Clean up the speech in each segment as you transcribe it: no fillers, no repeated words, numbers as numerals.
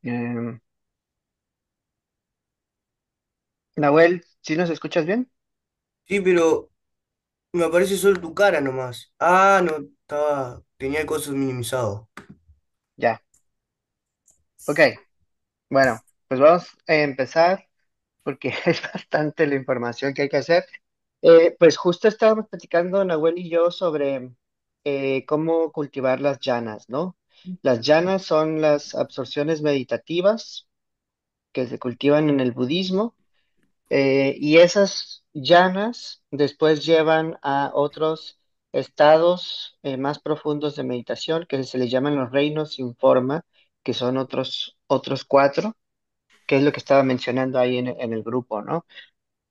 Em, Nahuel, ¿sí nos escuchas bien? Sí, pero me aparece solo tu cara nomás. Ah, no, tenía el coso minimizado. Ya. Ok, bueno, pues vamos a empezar porque es bastante la información que hay que hacer. Pues justo estábamos platicando Nahuel y yo sobre cómo cultivar las llanas, ¿no? Las llanas son las absorciones meditativas que se cultivan en el budismo. Y esas llanas después llevan a otros estados más profundos de meditación que se les llaman los reinos sin forma, que son otros cuatro, que es lo que estaba mencionando ahí en el grupo, ¿no?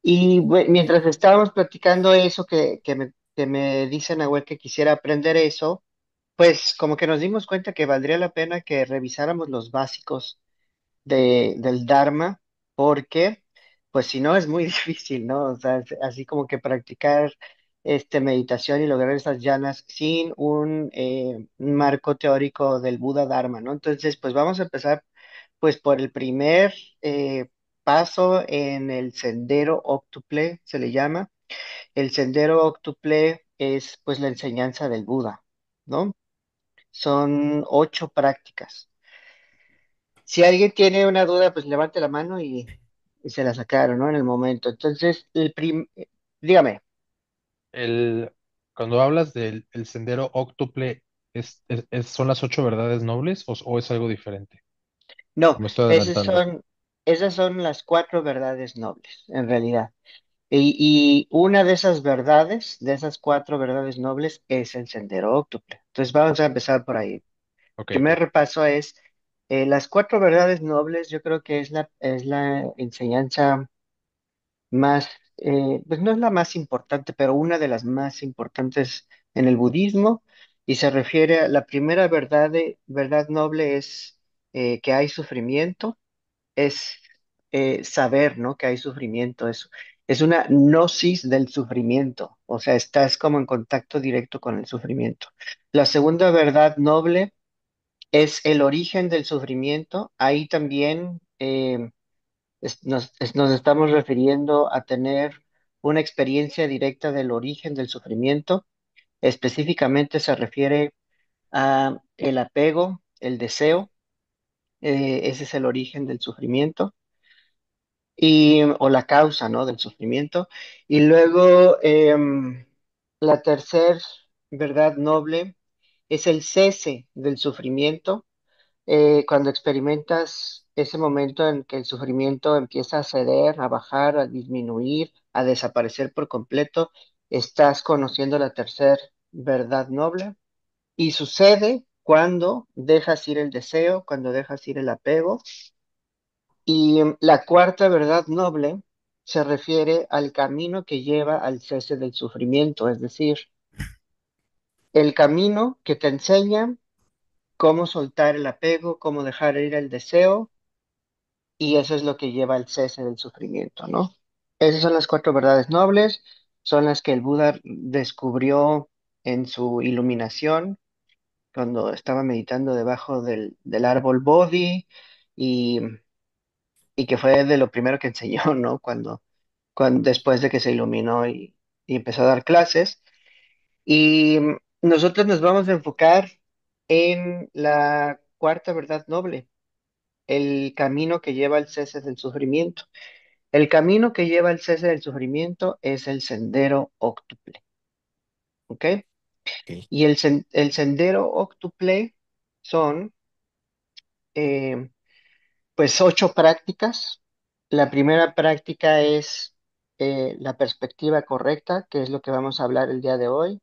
Y mientras estábamos platicando eso, que me dicen a que quisiera aprender eso, pues como que nos dimos cuenta que valdría la pena que revisáramos los básicos del Dharma, porque pues si no es muy difícil, ¿no? O sea, así como que practicar meditación y lograr esas llanas sin un marco teórico del Buda Dharma, ¿no? Entonces, pues vamos a empezar pues por el primer paso en el sendero óctuple, se le llama. El sendero óctuple es pues la enseñanza del Buda, ¿no? Son 8 prácticas. Si alguien tiene una duda, pues levante la mano y se la sacaron, ¿no? En el momento. Entonces, dígame, El, cuando hablas del el sendero óctuple, ¿son las 8 verdades nobles o es algo diferente? no, Me estoy esas adelantando. son, esas son las 4 verdades nobles, en realidad. Y una de esas verdades, de esas 4 verdades nobles, es el sendero óctuple. Entonces, vamos a empezar por ahí. Ok, Primer ok. repaso es las 4 verdades nobles, yo creo que es la enseñanza más, pues no es la más importante, pero una de las más importantes en el budismo, y se refiere a la primera verdad noble es que hay sufrimiento, es saber, ¿no? Que hay sufrimiento, es una gnosis del sufrimiento, o sea, estás como en contacto directo con el sufrimiento. La segunda verdad noble es el origen del sufrimiento, ahí también nos estamos refiriendo a tener una experiencia directa del origen del sufrimiento. Específicamente se refiere a el apego, el deseo, ese es el origen del sufrimiento o la causa, ¿no? Del sufrimiento. Y luego la tercer verdad noble es el cese del sufrimiento cuando experimentas ese momento en que el sufrimiento empieza a ceder, a bajar, a disminuir, a desaparecer por completo, estás conociendo la tercera verdad noble y sucede cuando dejas ir el deseo, cuando dejas ir el apego. Y la cuarta verdad noble se refiere al camino que lleva al cese del sufrimiento, es decir, el camino que te enseña cómo soltar el apego, cómo dejar ir el deseo, y eso es lo que lleva al cese del sufrimiento, ¿no? Esas son las 4 verdades nobles, son las que el Buda descubrió en su iluminación cuando estaba meditando debajo del árbol Bodhi y, y que fue de lo primero que enseñó, ¿no? Después de que se iluminó y empezó a dar clases. Y nosotros nos vamos a enfocar en la cuarta verdad noble, el camino que lleva al cese del sufrimiento. El camino que lleva al cese del sufrimiento es el sendero óctuple, ¿ok? Ok. Y el sendero óctuple son, eh, pues, 8 prácticas. La primera práctica es la perspectiva correcta, que es lo que vamos a hablar el día de hoy.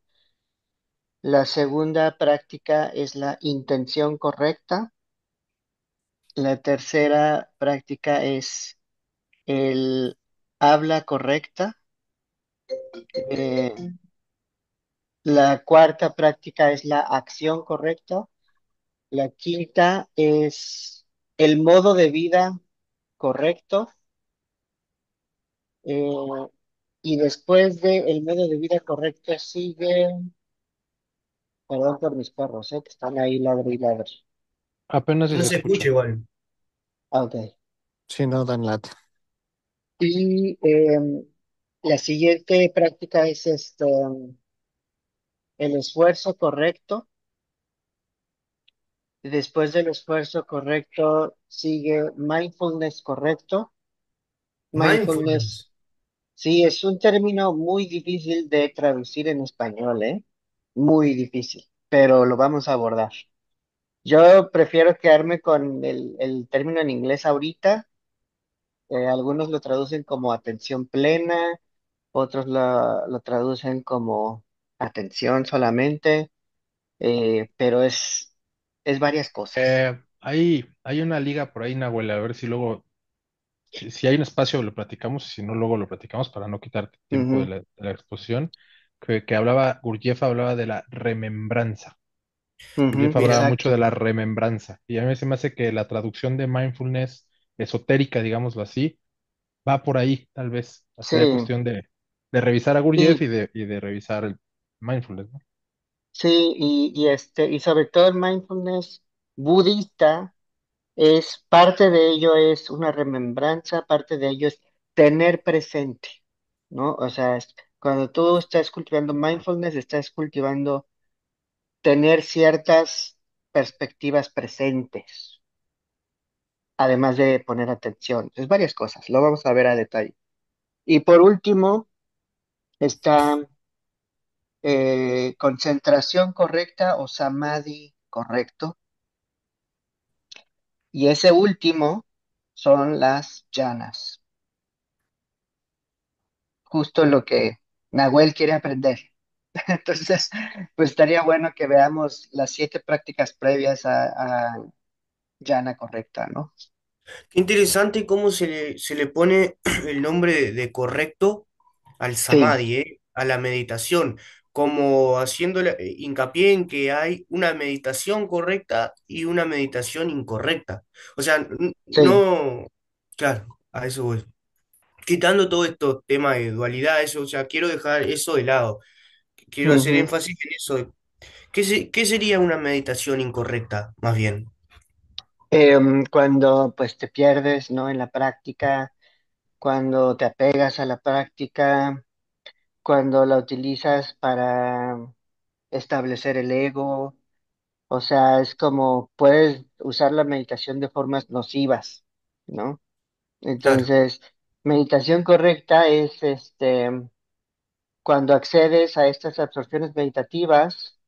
La segunda práctica es la intención correcta. La tercera práctica es el habla correcta. Eh, La cuarta práctica es la acción correcta. La quinta es el modo de vida correcto. Eh, y después del modo de vida correcto sigue, perdón por mis perros, que están ahí ladre y ladre. Apenas si No se se escucha escucha. igual. Ok. Sí, no dan lata. Y la siguiente práctica es el esfuerzo correcto. Después del esfuerzo correcto sigue mindfulness correcto. Mindfulness, Mindfulness. sí, es un término muy difícil de traducir en español, ¿eh? Muy difícil, pero lo vamos a abordar. Yo prefiero quedarme con el término en inglés ahorita. Algunos lo traducen como atención plena, otros lo traducen como atención solamente, pero es varias cosas. Hay una liga por ahí, Nahuel, a ver si luego, si hay un espacio lo platicamos, y si no, luego lo platicamos para no quitar tiempo Ujú, de la exposición, que hablaba, Gurdjieff hablaba de la remembranza. ujú, Gurdjieff hablaba Mira, mucho de exacto. la remembranza, y a mí se me hace que la traducción de mindfulness esotérica, digámoslo así, va por ahí, tal vez. Sí, Sería cuestión de revisar a Gurdjieff sí, y de revisar el mindfulness, ¿no? sí, y sobre todo el mindfulness budista es parte de ello es una remembranza, parte de ello es tener presente, ¿no? O sea, cuando tú estás cultivando mindfulness, estás cultivando tener ciertas perspectivas presentes, además de poner atención. Es varias cosas, lo vamos a ver a detalle. Y por último, está concentración correcta o samadhi correcto. Y ese último son las llanas, justo lo que Nahuel quiere aprender. Entonces, pues estaría bueno que veamos las 7 prácticas previas a llana correcta, ¿no? qué interesante cómo se le pone el nombre de correcto al Sí, samadhi, a la meditación, como haciendo hincapié en que hay una meditación correcta y una meditación incorrecta. O sea, sí. no, claro, a eso voy. Quitando todo esto tema de dualidad, eso, o sea, quiero dejar eso de lado. Quiero hacer Ujú. énfasis en eso. ¿Qué sería una meditación incorrecta, más bien? Cuando pues te pierdes, ¿no? En la práctica, cuando te apegas a la práctica, cuando la utilizas para establecer el ego, o sea, es como puedes usar la meditación de formas nocivas, ¿no? Claro. Entonces, meditación correcta es cuando accedes a estas absorciones meditativas,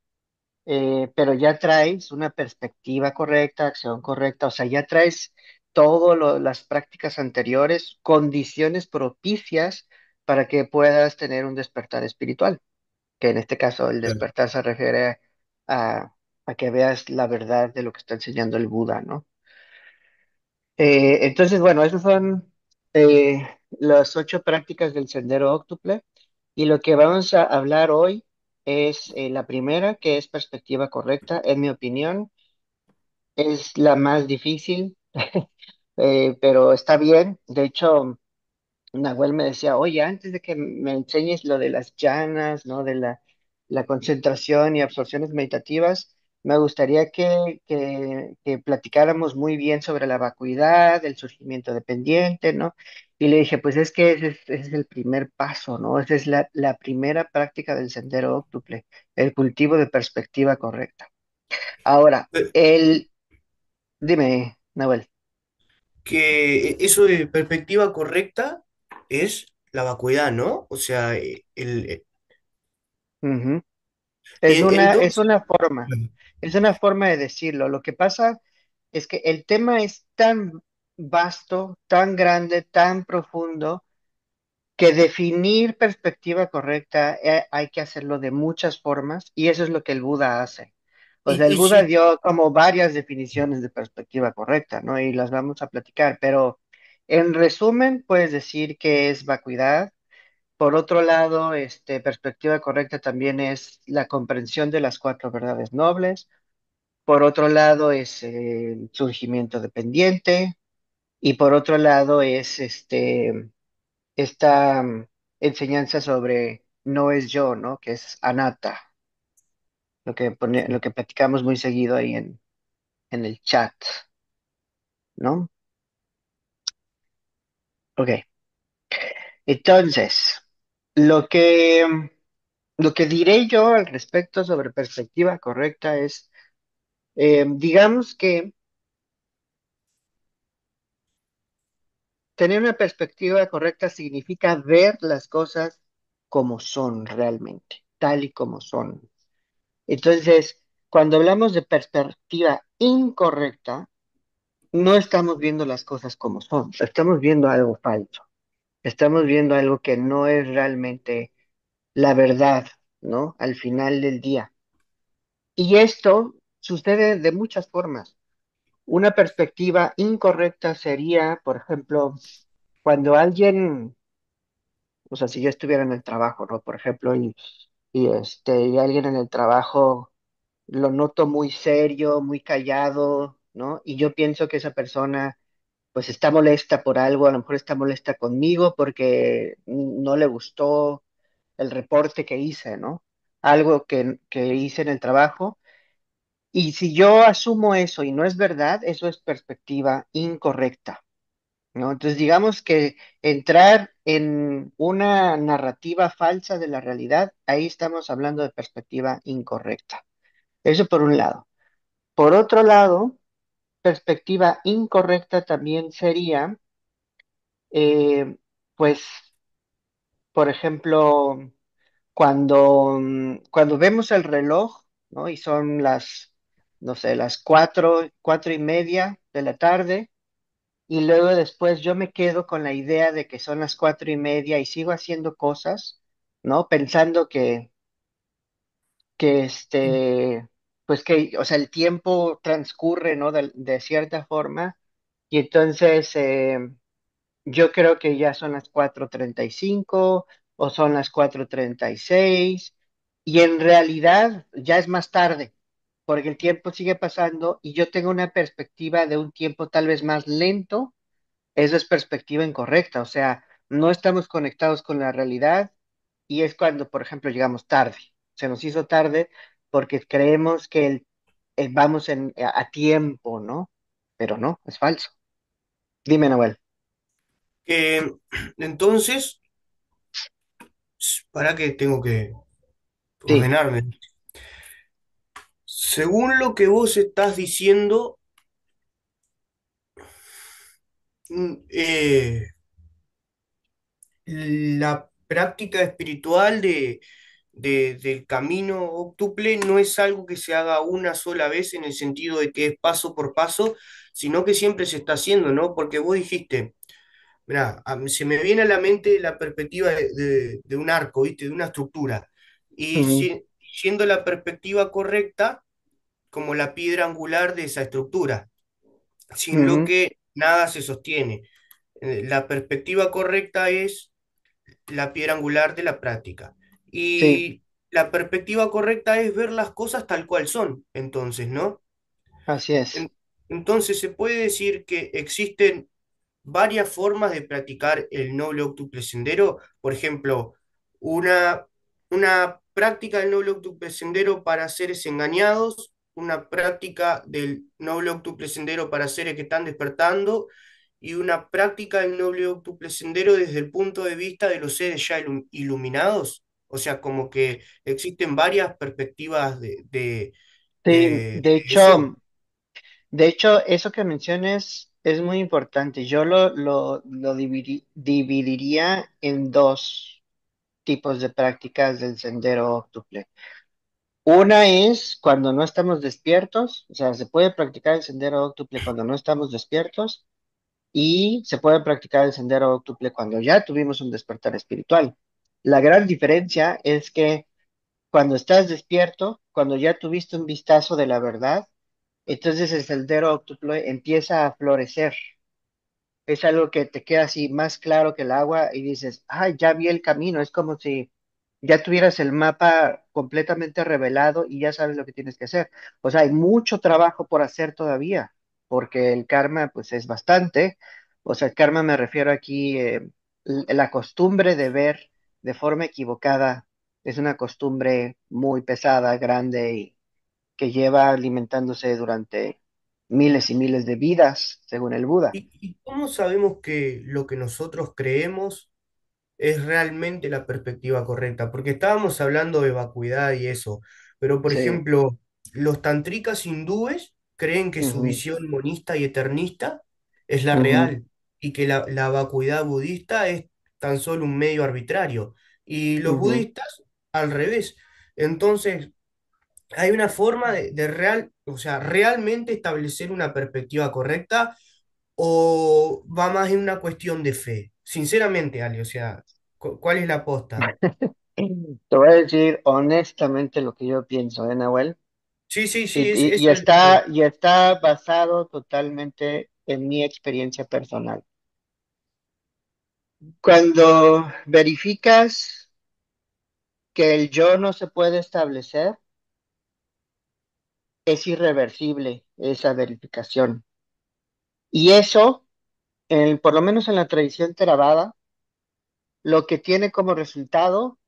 pero ya traes una perspectiva correcta, acción correcta, o sea, ya traes todas las prácticas anteriores, condiciones propicias para que puedas tener un despertar espiritual, que en este caso el Claro. despertar se refiere a, a que veas la verdad de lo que está enseñando el Buda, ¿no? Entonces, bueno, esas son las 8 prácticas del sendero óctuple. Y lo que vamos a hablar hoy es la primera, que es perspectiva correcta. En mi opinión, es la más difícil, pero está bien. De hecho, Nahuel me decía, oye, antes de que me enseñes lo de las llanas, ¿no? De la concentración y absorciones meditativas, me gustaría que platicáramos muy bien sobre la vacuidad, el surgimiento dependiente, ¿no? Y le dije, pues es que ese es el primer paso, ¿no? Esa es la primera práctica del sendero óctuple, el cultivo de perspectiva correcta. Ahora, dime, Nahuel. Que eso de perspectiva correcta es la vacuidad, ¿no? O sea, Ujú. y Es entonces, una forma. Es una forma de decirlo. Lo que pasa es que el tema es tan vasto, tan grande, tan profundo, que definir perspectiva correcta hay que hacerlo de muchas formas y eso es lo que el Buda hace. O sea, el y Buda si, dio como varias definiciones de perspectiva correcta, ¿no? Y las vamos a platicar, pero en resumen, puedes decir que es vacuidad. Por otro lado, perspectiva correcta también es la comprensión de las 4 verdades nobles. Por otro lado es el surgimiento dependiente y por otro lado es esta enseñanza sobre no es yo, ¿no? Que es anatta, lo que platicamos muy seguido ahí en el chat, ¿no? Ok, entonces, lo que, lo que diré yo al respecto sobre perspectiva correcta es, digamos que tener una perspectiva correcta significa ver las cosas como son realmente, tal y como son. Entonces, cuando hablamos de perspectiva incorrecta, no estamos viendo las cosas como son, estamos viendo algo falso, estamos viendo algo que no es realmente la verdad, ¿no? Al final del día. Y esto sucede de muchas formas. Una perspectiva incorrecta sería, por ejemplo, cuando alguien, o sea, si yo estuviera en el trabajo, ¿no? Por ejemplo, y alguien en el trabajo lo noto muy serio, muy callado, ¿no? Y yo pienso que esa persona pues está molesta por algo, a lo mejor está molesta conmigo porque no le gustó el reporte que hice, ¿no? Algo que hice en el trabajo. Y si yo asumo eso y no es verdad, eso es perspectiva incorrecta, ¿no? Entonces, digamos que entrar en una narrativa falsa de la realidad, ahí estamos hablando de perspectiva incorrecta. Eso por un lado. Por otro lado, perspectiva incorrecta también sería, eh, pues, por ejemplo, cuando vemos el reloj, ¿no? Y son no sé, las 4:30 de la tarde, y luego después yo me quedo con la idea de que son las 4:30 y sigo haciendo cosas, ¿no? Pensando que pues que, o sea, el tiempo transcurre, ¿no? De cierta forma, y entonces yo creo que ya son las 4:35 o son las 4:36 y en realidad ya es más tarde, porque el tiempo sigue pasando y yo tengo una perspectiva de un tiempo tal vez más lento. Eso es perspectiva incorrecta, o sea, no estamos conectados con la realidad y es cuando, por ejemplo, llegamos tarde. Se nos hizo tarde porque creemos que vamos a tiempo, ¿no? Pero no, es falso. Dime, Nahuel. Eh, entonces, para que tengo que Sí. ordenarme. Según lo que vos estás diciendo, eh, la práctica espiritual del camino óctuple no es algo que se haga una sola vez en el sentido de que es paso por paso, sino que siempre se está haciendo, ¿no? Porque vos dijiste, mirá, se me viene a la mente la perspectiva de un arco, ¿viste? De una estructura. Y Ujú, siendo la perspectiva correcta como la piedra angular de esa estructura, sin lo ujú. que nada se sostiene. La perspectiva correcta es la piedra angular de la práctica. Sí, Y la perspectiva correcta es ver las cosas tal cual son, entonces, ¿no? así es. En- entonces se puede decir que existen varias formas de practicar el noble octuple sendero. Por ejemplo, una, una práctica del noble octuple sendero para seres engañados, una práctica del noble octuple sendero para seres que están despertando y una práctica del noble octuple sendero desde el punto de vista de los seres ya iluminados. O sea, como que existen varias perspectivas Sí, de eso. de hecho, eso que mencionas es muy importante. Yo lo dividiría en dos tipos de prácticas del sendero octuple. Una es cuando no estamos despiertos, o sea, se puede practicar el sendero octuple cuando no estamos despiertos y se puede practicar el sendero octuple cuando ya tuvimos un despertar espiritual. La gran diferencia es que cuando estás despierto, cuando ya tuviste un vistazo de la verdad, entonces el sendero octuple empieza a florecer. Es algo que te queda así más claro que el agua y dices, ay, ya vi el camino. Es como si ya tuvieras el mapa completamente revelado y ya sabes lo que tienes que hacer. O sea, hay mucho trabajo por hacer todavía, porque el karma, pues, es bastante. O sea, el karma me refiero aquí, la costumbre de ver de forma equivocada es una costumbre muy pesada, grande y que lleva alimentándose durante miles y miles de vidas, según el Buda. ¿Y cómo sabemos que lo que nosotros creemos es realmente la perspectiva correcta? Porque estábamos hablando de vacuidad y eso, pero por Sí. ejemplo, los tantricas hindúes creen que su Ujú, visión monista y eternista es la ujú, real y que la vacuidad budista es tan solo un medio arbitrario. Y los ujú. budistas, al revés. Entonces, hay una forma de o sea, realmente establecer una perspectiva correcta o va más en una cuestión de fe. Sinceramente, Ale, o sea, ¿cuál es la aposta? Te voy a decir honestamente lo que yo pienso, Nahuel? Sí, sí, Y, sí, y- y eso es lo que... está, y está basado totalmente en mi experiencia personal. Cuando verificas que el yo no se puede establecer, es irreversible esa verificación. Y eso, por lo menos en la tradición Theravada, lo que tiene como resultado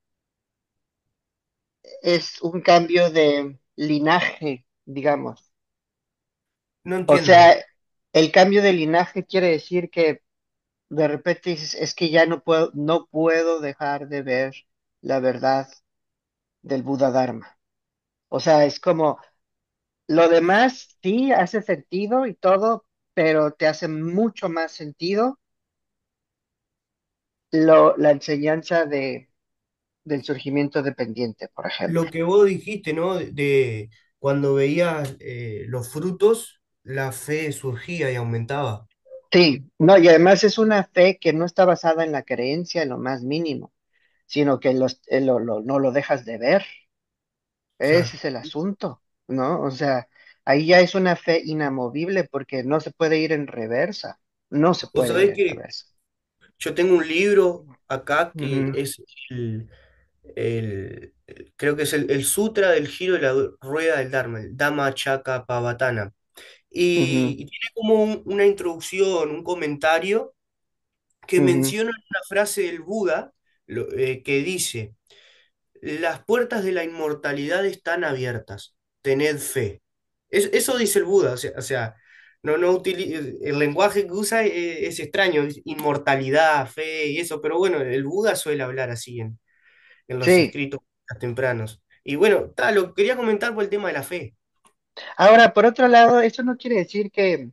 es un cambio de linaje, digamos. No O entiendo. sea, el cambio de linaje quiere decir que de repente dices, es que ya no puedo dejar de ver la verdad del Buda Dharma. O sea, es como lo demás sí hace sentido y todo, pero te hace mucho más sentido la enseñanza del surgimiento dependiente, por ejemplo. Lo que vos dijiste, ¿no? De cuando veías los frutos, la fe surgía y aumentaba. Sí, no, y además es una fe que no está basada en la creencia en lo más mínimo, sino que no lo dejas de ver. Claro. Ese es el asunto, ¿no? O sea, ahí ya es una fe inamovible porque no se puede ir en reversa, no se Vos puede ir sabés en que reversa. yo tengo un libro acá que Ujú, es creo que es el Sutra del Giro de la Rueda del Dharma, el Dhammacakkappavattana. ujú, Y tiene como una introducción, un comentario que ujú. menciona una frase del Buda que dice, las puertas de la inmortalidad están abiertas, tened fe. Eso dice el Buda, o sea, el lenguaje que usa es extraño, es inmortalidad, fe y eso, pero bueno, el Buda suele hablar así en los Sí, escritos más tempranos. Y bueno, lo quería comentar por el tema de la fe. ahora, por otro lado, eso no quiere decir que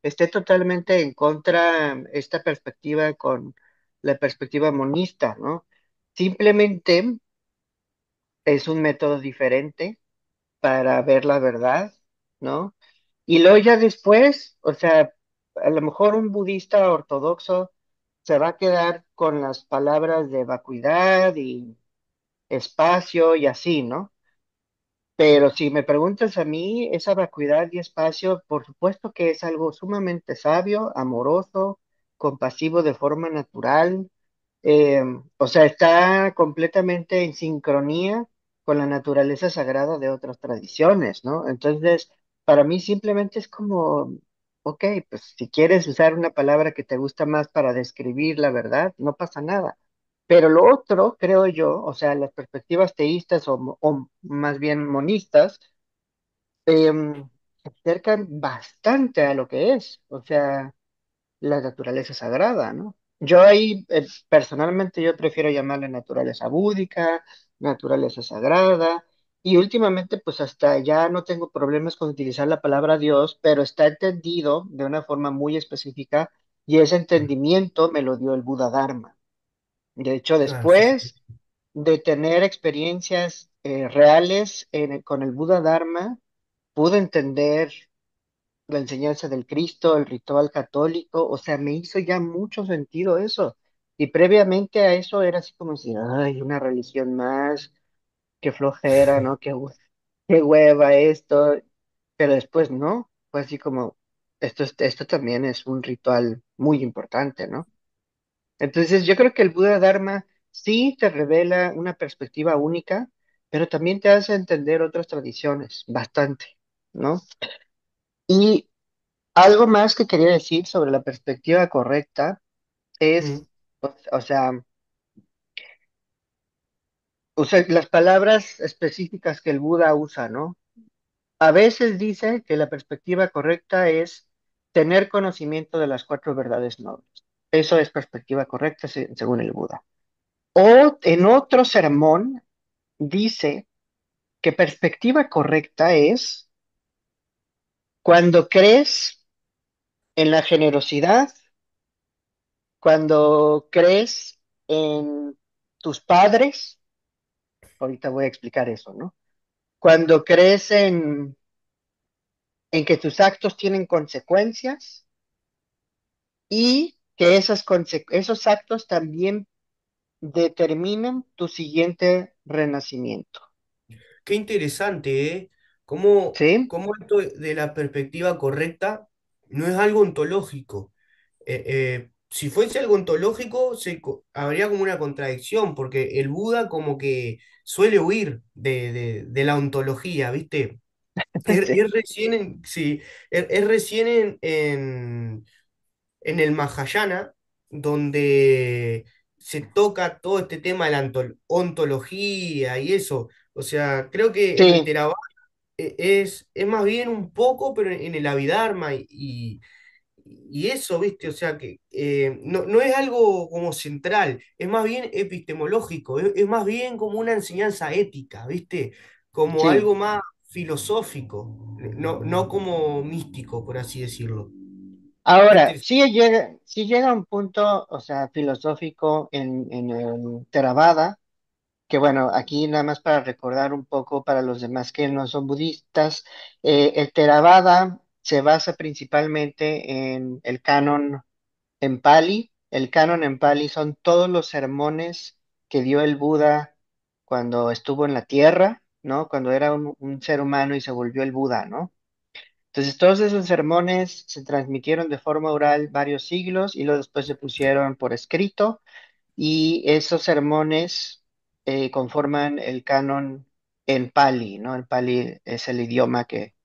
esté totalmente en contra esta perspectiva con la perspectiva monista, ¿no? Simplemente es un método diferente para ver la verdad, ¿no? Y luego ya después, o sea, a lo mejor un budista ortodoxo se va a quedar con las palabras de vacuidad y espacio y así, ¿no? Pero si me preguntas a mí, esa vacuidad y espacio, por supuesto que es algo sumamente sabio, amoroso, compasivo de forma natural, eh, o sea, está completamente en sincronía con la naturaleza sagrada de otras tradiciones, ¿no? Entonces, para mí simplemente es como, ok, pues si quieres usar una palabra que te gusta más para describir la verdad, no pasa nada. Pero lo otro, creo yo, o sea, las perspectivas teístas o más bien monistas, se acercan bastante a lo que es, o sea, la naturaleza sagrada, ¿no? Yo ahí, personalmente, yo prefiero llamarla naturaleza búdica, naturaleza sagrada, y últimamente, pues hasta ya no tengo problemas con utilizar la palabra Dios, pero está entendido de una forma muy específica, y ese entendimiento me lo dio el Buda Dharma. De hecho, Claro, sí, sí. después de tener experiencias reales con el Buda Dharma, pude entender la enseñanza del Cristo, el ritual católico, o sea, me hizo ya mucho sentido eso. Y previamente a eso era así como decir, ay, una religión más, qué flojera, ¿no? Qué hueva esto. Pero después no, fue así como, esto también es un ritual muy importante, ¿no? Entonces, yo creo que el Buda Dharma sí te revela una perspectiva única, pero también te hace entender otras tradiciones, bastante, ¿no? Y algo más que quería decir sobre la perspectiva correcta Mm. es, o sea, las palabras específicas que el Buda usa, ¿no? A veces dice que la perspectiva correcta es tener conocimiento de las cuatro verdades nobles. Eso es perspectiva correcta según el Buda. O en otro sermón dice que perspectiva correcta es cuando crees en la generosidad, cuando crees en tus padres, ahorita voy a explicar eso, ¿no? Cuando crees en que tus actos tienen consecuencias y que esos actos también determinan tu siguiente renacimiento. Qué interesante, ¿eh? Cómo, ¿Sí? cómo esto de la perspectiva correcta no es algo ontológico. Si fuese algo ontológico, habría como una contradicción, porque el Buda como que suele huir de la ontología, ¿viste? Sí. Es recién sí, es recién en el Mahayana donde se toca todo este tema de la ontología y eso. O sea, creo que en el Sí, Theravada es más bien un poco, pero en el Abhidharma y eso, ¿viste? O sea, que no es algo como central, es más bien epistemológico, es más bien como una enseñanza ética, ¿viste? Como sí. algo más filosófico, no como místico, por así decirlo. Qué Ahora, interesante. sí llega un punto, o sea, filosófico en el Theravada, que bueno, aquí nada más para recordar un poco para los demás que no son budistas, el Theravada se basa principalmente en el canon en Pali. El canon en Pali son todos los sermones que dio el Buda cuando estuvo en la tierra, ¿no? Cuando era un ser humano y se volvió el Buda, ¿no? Entonces, todos esos sermones se transmitieron de forma oral varios siglos y luego después se pusieron por escrito y esos sermones conforman el canon en Pali, ¿no? El Pali es el idioma que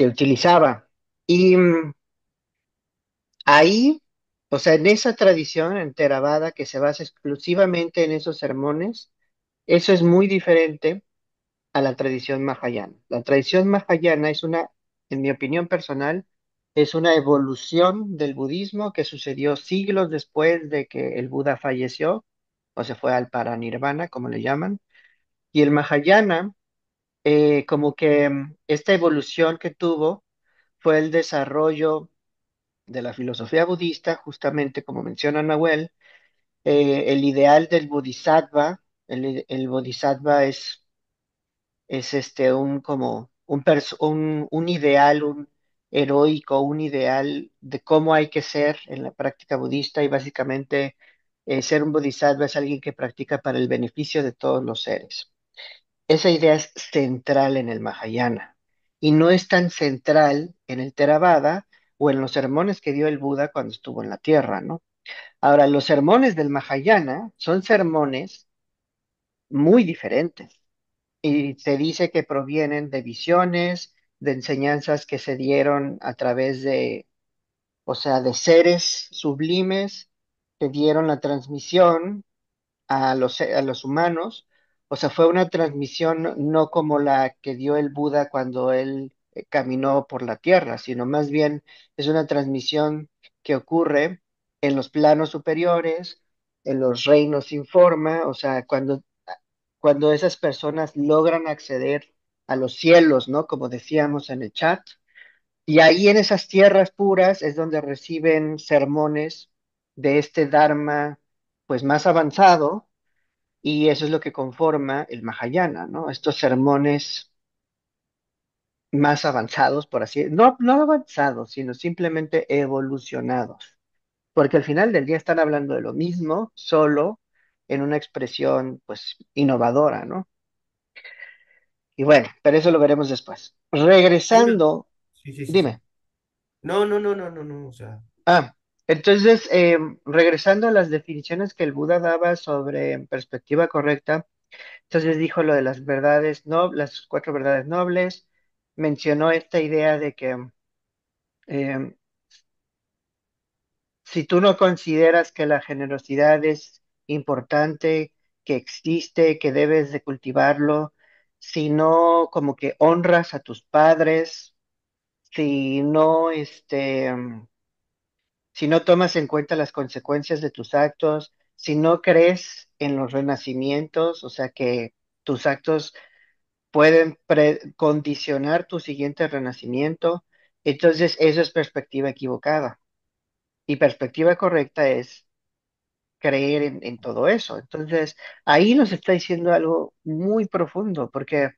utilizaba. Y ahí, o sea, en esa tradición en Theravada que se basa exclusivamente en esos sermones, eso es muy diferente a la tradición mahayana. La tradición mahayana es una, en mi opinión personal, es una evolución del budismo que sucedió siglos después de que el Buda falleció o se fue al paranirvana, como le llaman. Y el mahayana, como que esta evolución que tuvo fue el desarrollo de la filosofía budista, justamente como menciona Nahuel, el ideal del bodhisattva, el bodhisattva es un como un ideal, un heroico, un ideal de cómo hay que ser en la práctica budista y básicamente ser un bodhisattva es alguien que practica para el beneficio de todos los seres. Esa idea es central en el Mahayana y no es tan central en el Theravada o en los sermones que dio el Buda cuando estuvo en la tierra, ¿no? Ahora, los sermones del Mahayana son sermones muy diferentes y se dice que provienen de visiones, de enseñanzas que se dieron a través de, o sea, de seres sublimes que dieron la transmisión a los humanos. O sea, fue una transmisión no como la que dio el Buda cuando él caminó por la tierra, sino más bien es una transmisión que ocurre en los planos superiores, en los reinos sin forma, o sea, cuando esas personas logran acceder a los cielos, ¿no? Como decíamos en el chat. Y ahí en esas tierras puras es donde reciben sermones de este Dharma, pues más avanzado, y eso es lo que conforma el Mahayana, ¿no? Estos sermones más avanzados, por así, no avanzados, sino simplemente evolucionados, porque al final del día están hablando de lo mismo, solo en una expresión, pues, innovadora, ¿no? Y bueno, pero eso lo veremos después. Hay una... Regresando, Sí, sí, sí, dime. sí. No, o sea, Ah, entonces, regresando a las definiciones que el Buda daba sobre perspectiva correcta, entonces dijo lo de las verdades no, las cuatro verdades nobles, mencionó esta idea de que eh, si tú no consideras que la generosidad es importante, que existe, que debes de cultivarlo, si no como que honras a tus padres, si no, si no tomas en cuenta las consecuencias de tus actos, si no crees en los renacimientos, o sea que tus actos pueden condicionar tu siguiente renacimiento, entonces eso es perspectiva equivocada. Y perspectiva correcta es creer en todo eso. Entonces, ahí nos está diciendo algo muy profundo, porque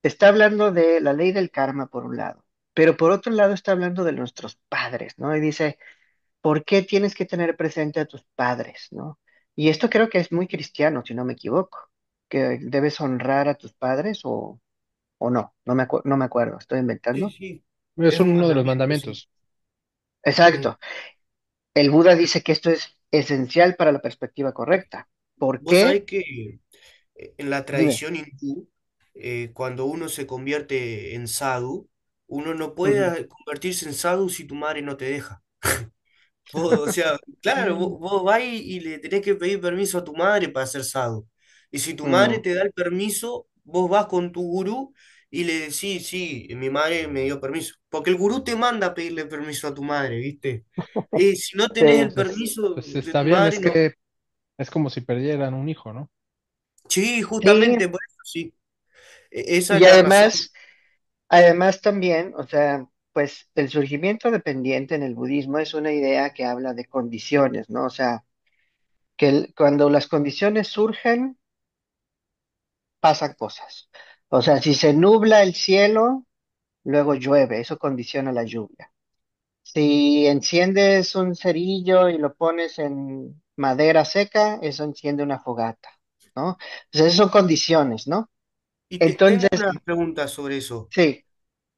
está hablando de la ley del karma por un lado, pero por otro lado está hablando de nuestros padres, ¿no? Y dice, ¿por qué tienes que tener presente a tus padres, ¿no? Y esto creo que es muy cristiano, si no me equivoco, que debes honrar a tus padres o no, no me acuerdo, estoy Sí, inventando. sí, Es es un uno de los mandamiento, sí. mandamientos. Eh, Exacto. El Buda dice que esto es esencial para la perspectiva correcta. ¿Por Vos qué? sabés que en la Dime. tradición hindú, cuando uno se convierte en sadhu, uno no Ujú. puede convertirse en sadhu si tu madre no te deja. O sea, claro, vos vas y le tenés que pedir permiso a tu madre para ser sadhu. Y si tu madre Mm, te da el permiso, vos vas con tu gurú y le decís, sí, mi madre me dio permiso. Porque el gurú te manda a pedirle permiso a tu madre, ¿viste? Y si no sí, tenés el Pues, permiso pues de está tu bien, es madre, no. que es como si perdieran un hijo, ¿no? Sí, sí, justamente por eso, sí. Esa es y la razón. además también, o sea, pues el surgimiento dependiente en el budismo es una idea que habla de condiciones, ¿no? O sea, que cuando las condiciones surgen, pasan cosas. O sea, si se nubla el cielo, luego llueve, eso condiciona la lluvia. Si enciendes un cerillo y lo pones en madera seca, eso enciende una fogata, ¿no? O sea, esas son condiciones, ¿no? Y tengo Entonces, una pregunta sobre eso. sí.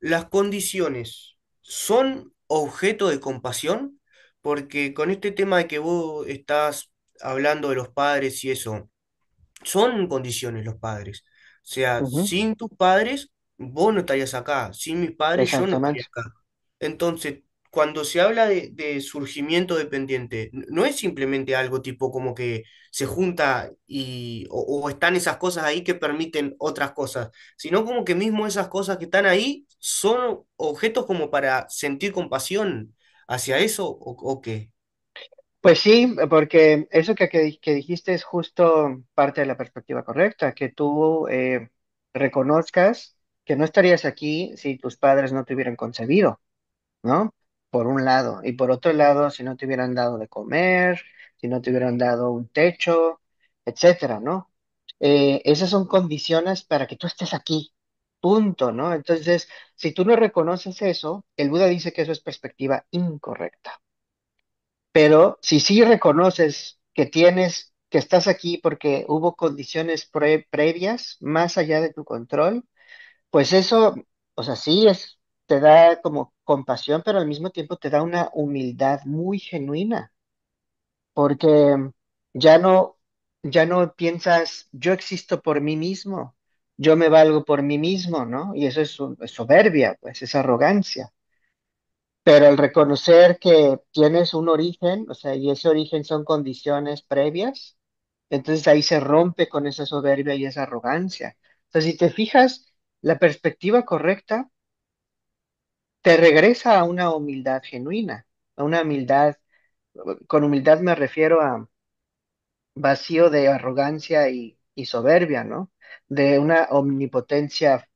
¿Las condiciones son objeto de compasión? Porque con este tema de que vos estás hablando de los padres y eso, son condiciones los padres. O sea, Ujú, sin tus padres, vos no estarías acá. Sin mis padres, yo no estaría exactamente. acá. Entonces, cuando se habla de surgimiento dependiente, no es simplemente algo tipo como que se junta o están esas cosas ahí que permiten otras cosas, sino como que mismo esas cosas que están ahí son objetos como para sentir compasión hacia eso o qué. Pues sí, porque eso que dijiste es justo parte de la perspectiva correcta, que tú reconozcas que no estarías aquí si tus padres no te hubieran concebido, ¿no? Por un lado. Y por otro lado, si no te hubieran dado de comer, si no te hubieran dado un techo, etcétera, ¿no? Esas son condiciones para que tú estés aquí, punto, ¿no? Entonces, si tú no reconoces eso, el Buda dice que eso es perspectiva incorrecta. Pero si sí reconoces que que estás aquí porque hubo condiciones previas, más allá de tu control, pues eso, o sea, te da como compasión, pero al mismo tiempo te da una humildad muy genuina, porque ya no, ya no piensas, yo existo por mí mismo, yo me valgo por mí mismo, ¿no? Y eso es soberbia, pues es arrogancia. Pero al reconocer que tienes un origen, o sea, y ese origen son condiciones previas, entonces ahí se rompe con esa soberbia y esa arrogancia. Entonces, si te fijas, la perspectiva correcta te regresa a una humildad genuina, a una humildad, con humildad me refiero a vacío de arrogancia y soberbia, ¿no? De una omnipotencia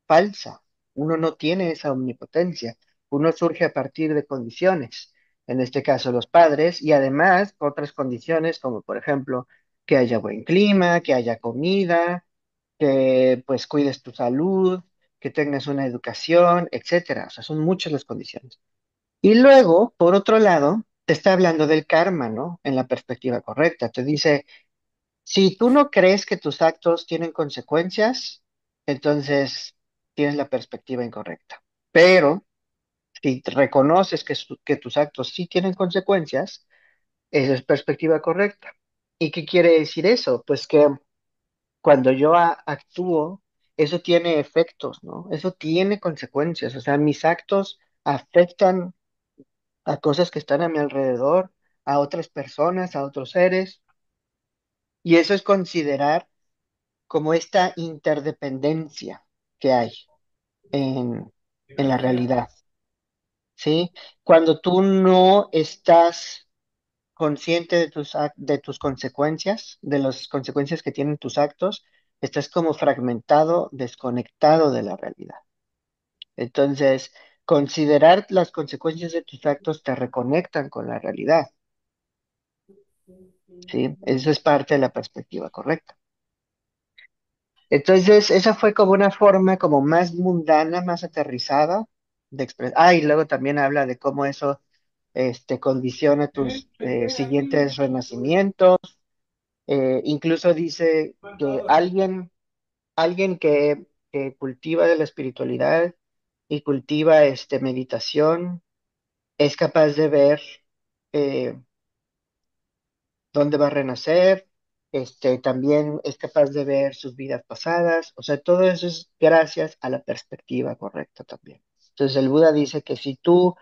falsa. Uno no tiene esa omnipotencia. Uno surge a partir de condiciones, en este caso los padres, y además otras condiciones como por ejemplo que haya buen clima, que haya comida, que pues cuides tu salud, que tengas una educación, etcétera. O sea, son muchas las condiciones. Y luego, por otro lado, te está hablando del karma, ¿no? En la perspectiva correcta. Te dice, si tú no crees que tus actos tienen consecuencias, entonces tienes la perspectiva incorrecta. Pero si reconoces que tus actos sí tienen consecuencias, esa es perspectiva correcta. ¿Y qué quiere decir eso? Pues que cuando yo actúo, eso tiene efectos, ¿no? Eso tiene consecuencias. O sea, mis actos afectan a cosas que están a mi alrededor, a otras personas, a otros seres. Y eso es considerar como esta interdependencia que hay en, en la realidad, ¿sí? Cuando tú no estás consciente de de tus consecuencias, de las consecuencias que tienen tus actos, estás como fragmentado, desconectado de la realidad. Entonces, considerar las consecuencias de tus actos te reconectan con la realidad, ¿sí? Eso es parte de la perspectiva correcta. Entonces, esa fue como una forma como más mundana, más aterrizada de expresar. Ah, y luego también habla de cómo eso condiciona tus siguientes renacimientos. Incluso dice que alguien que cultiva de la espiritualidad y cultiva meditación es capaz de ver eh, dónde va a renacer, también es capaz de ver sus vidas pasadas, o sea, todo eso es gracias a la perspectiva correcta también. Entonces el Buda dice que si tú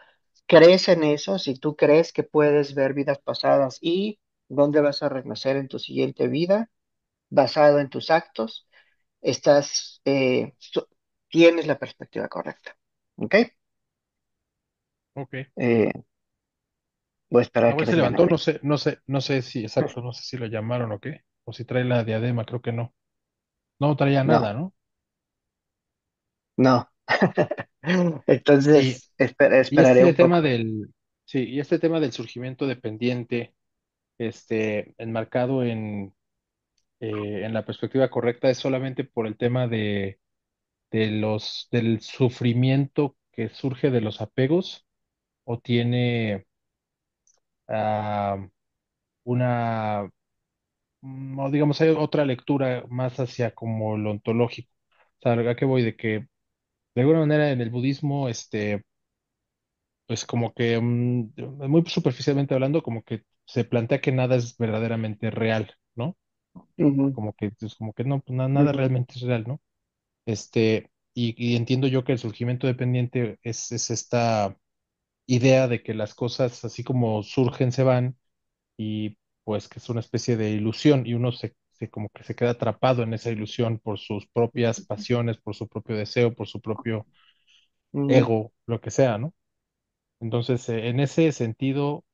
crees en eso, si tú crees que puedes ver vidas pasadas y dónde vas a renacer en tu siguiente vida, basado en tus actos, estás, tienes la perspectiva correcta. ¿Ok? Ok. Eh, Voy a esperar Ah, a que güey, se vengan a levantó, ver. no sé si, exacto, no sé si lo llamaron o qué, o si trae la diadema, creo que no. No traía No, nada, ¿no? no. Y, Entonces, y esperaré este un tema poco. del, sí, y este tema del surgimiento dependiente, enmarcado en la perspectiva correcta, es solamente por el tema del sufrimiento que surge de los apegos, o tiene ah, una, o digamos, hay otra lectura más hacia como lo ontológico. O sea, ¿a qué voy? De que de alguna manera en el budismo, pues como que, muy superficialmente hablando, como que se plantea que nada es verdaderamente real, ¿no? Ujú, Como que no, pues, nada ujú, realmente es real, ¿no? Y entiendo yo que el surgimiento dependiente es esta idea de que las cosas así como surgen se van, y pues que es una especie de ilusión, y uno como que se queda atrapado en esa ilusión por sus propias pasiones, por su propio deseo, por su propio ujú. ego, lo que sea, ¿no? Entonces, en ese sentido,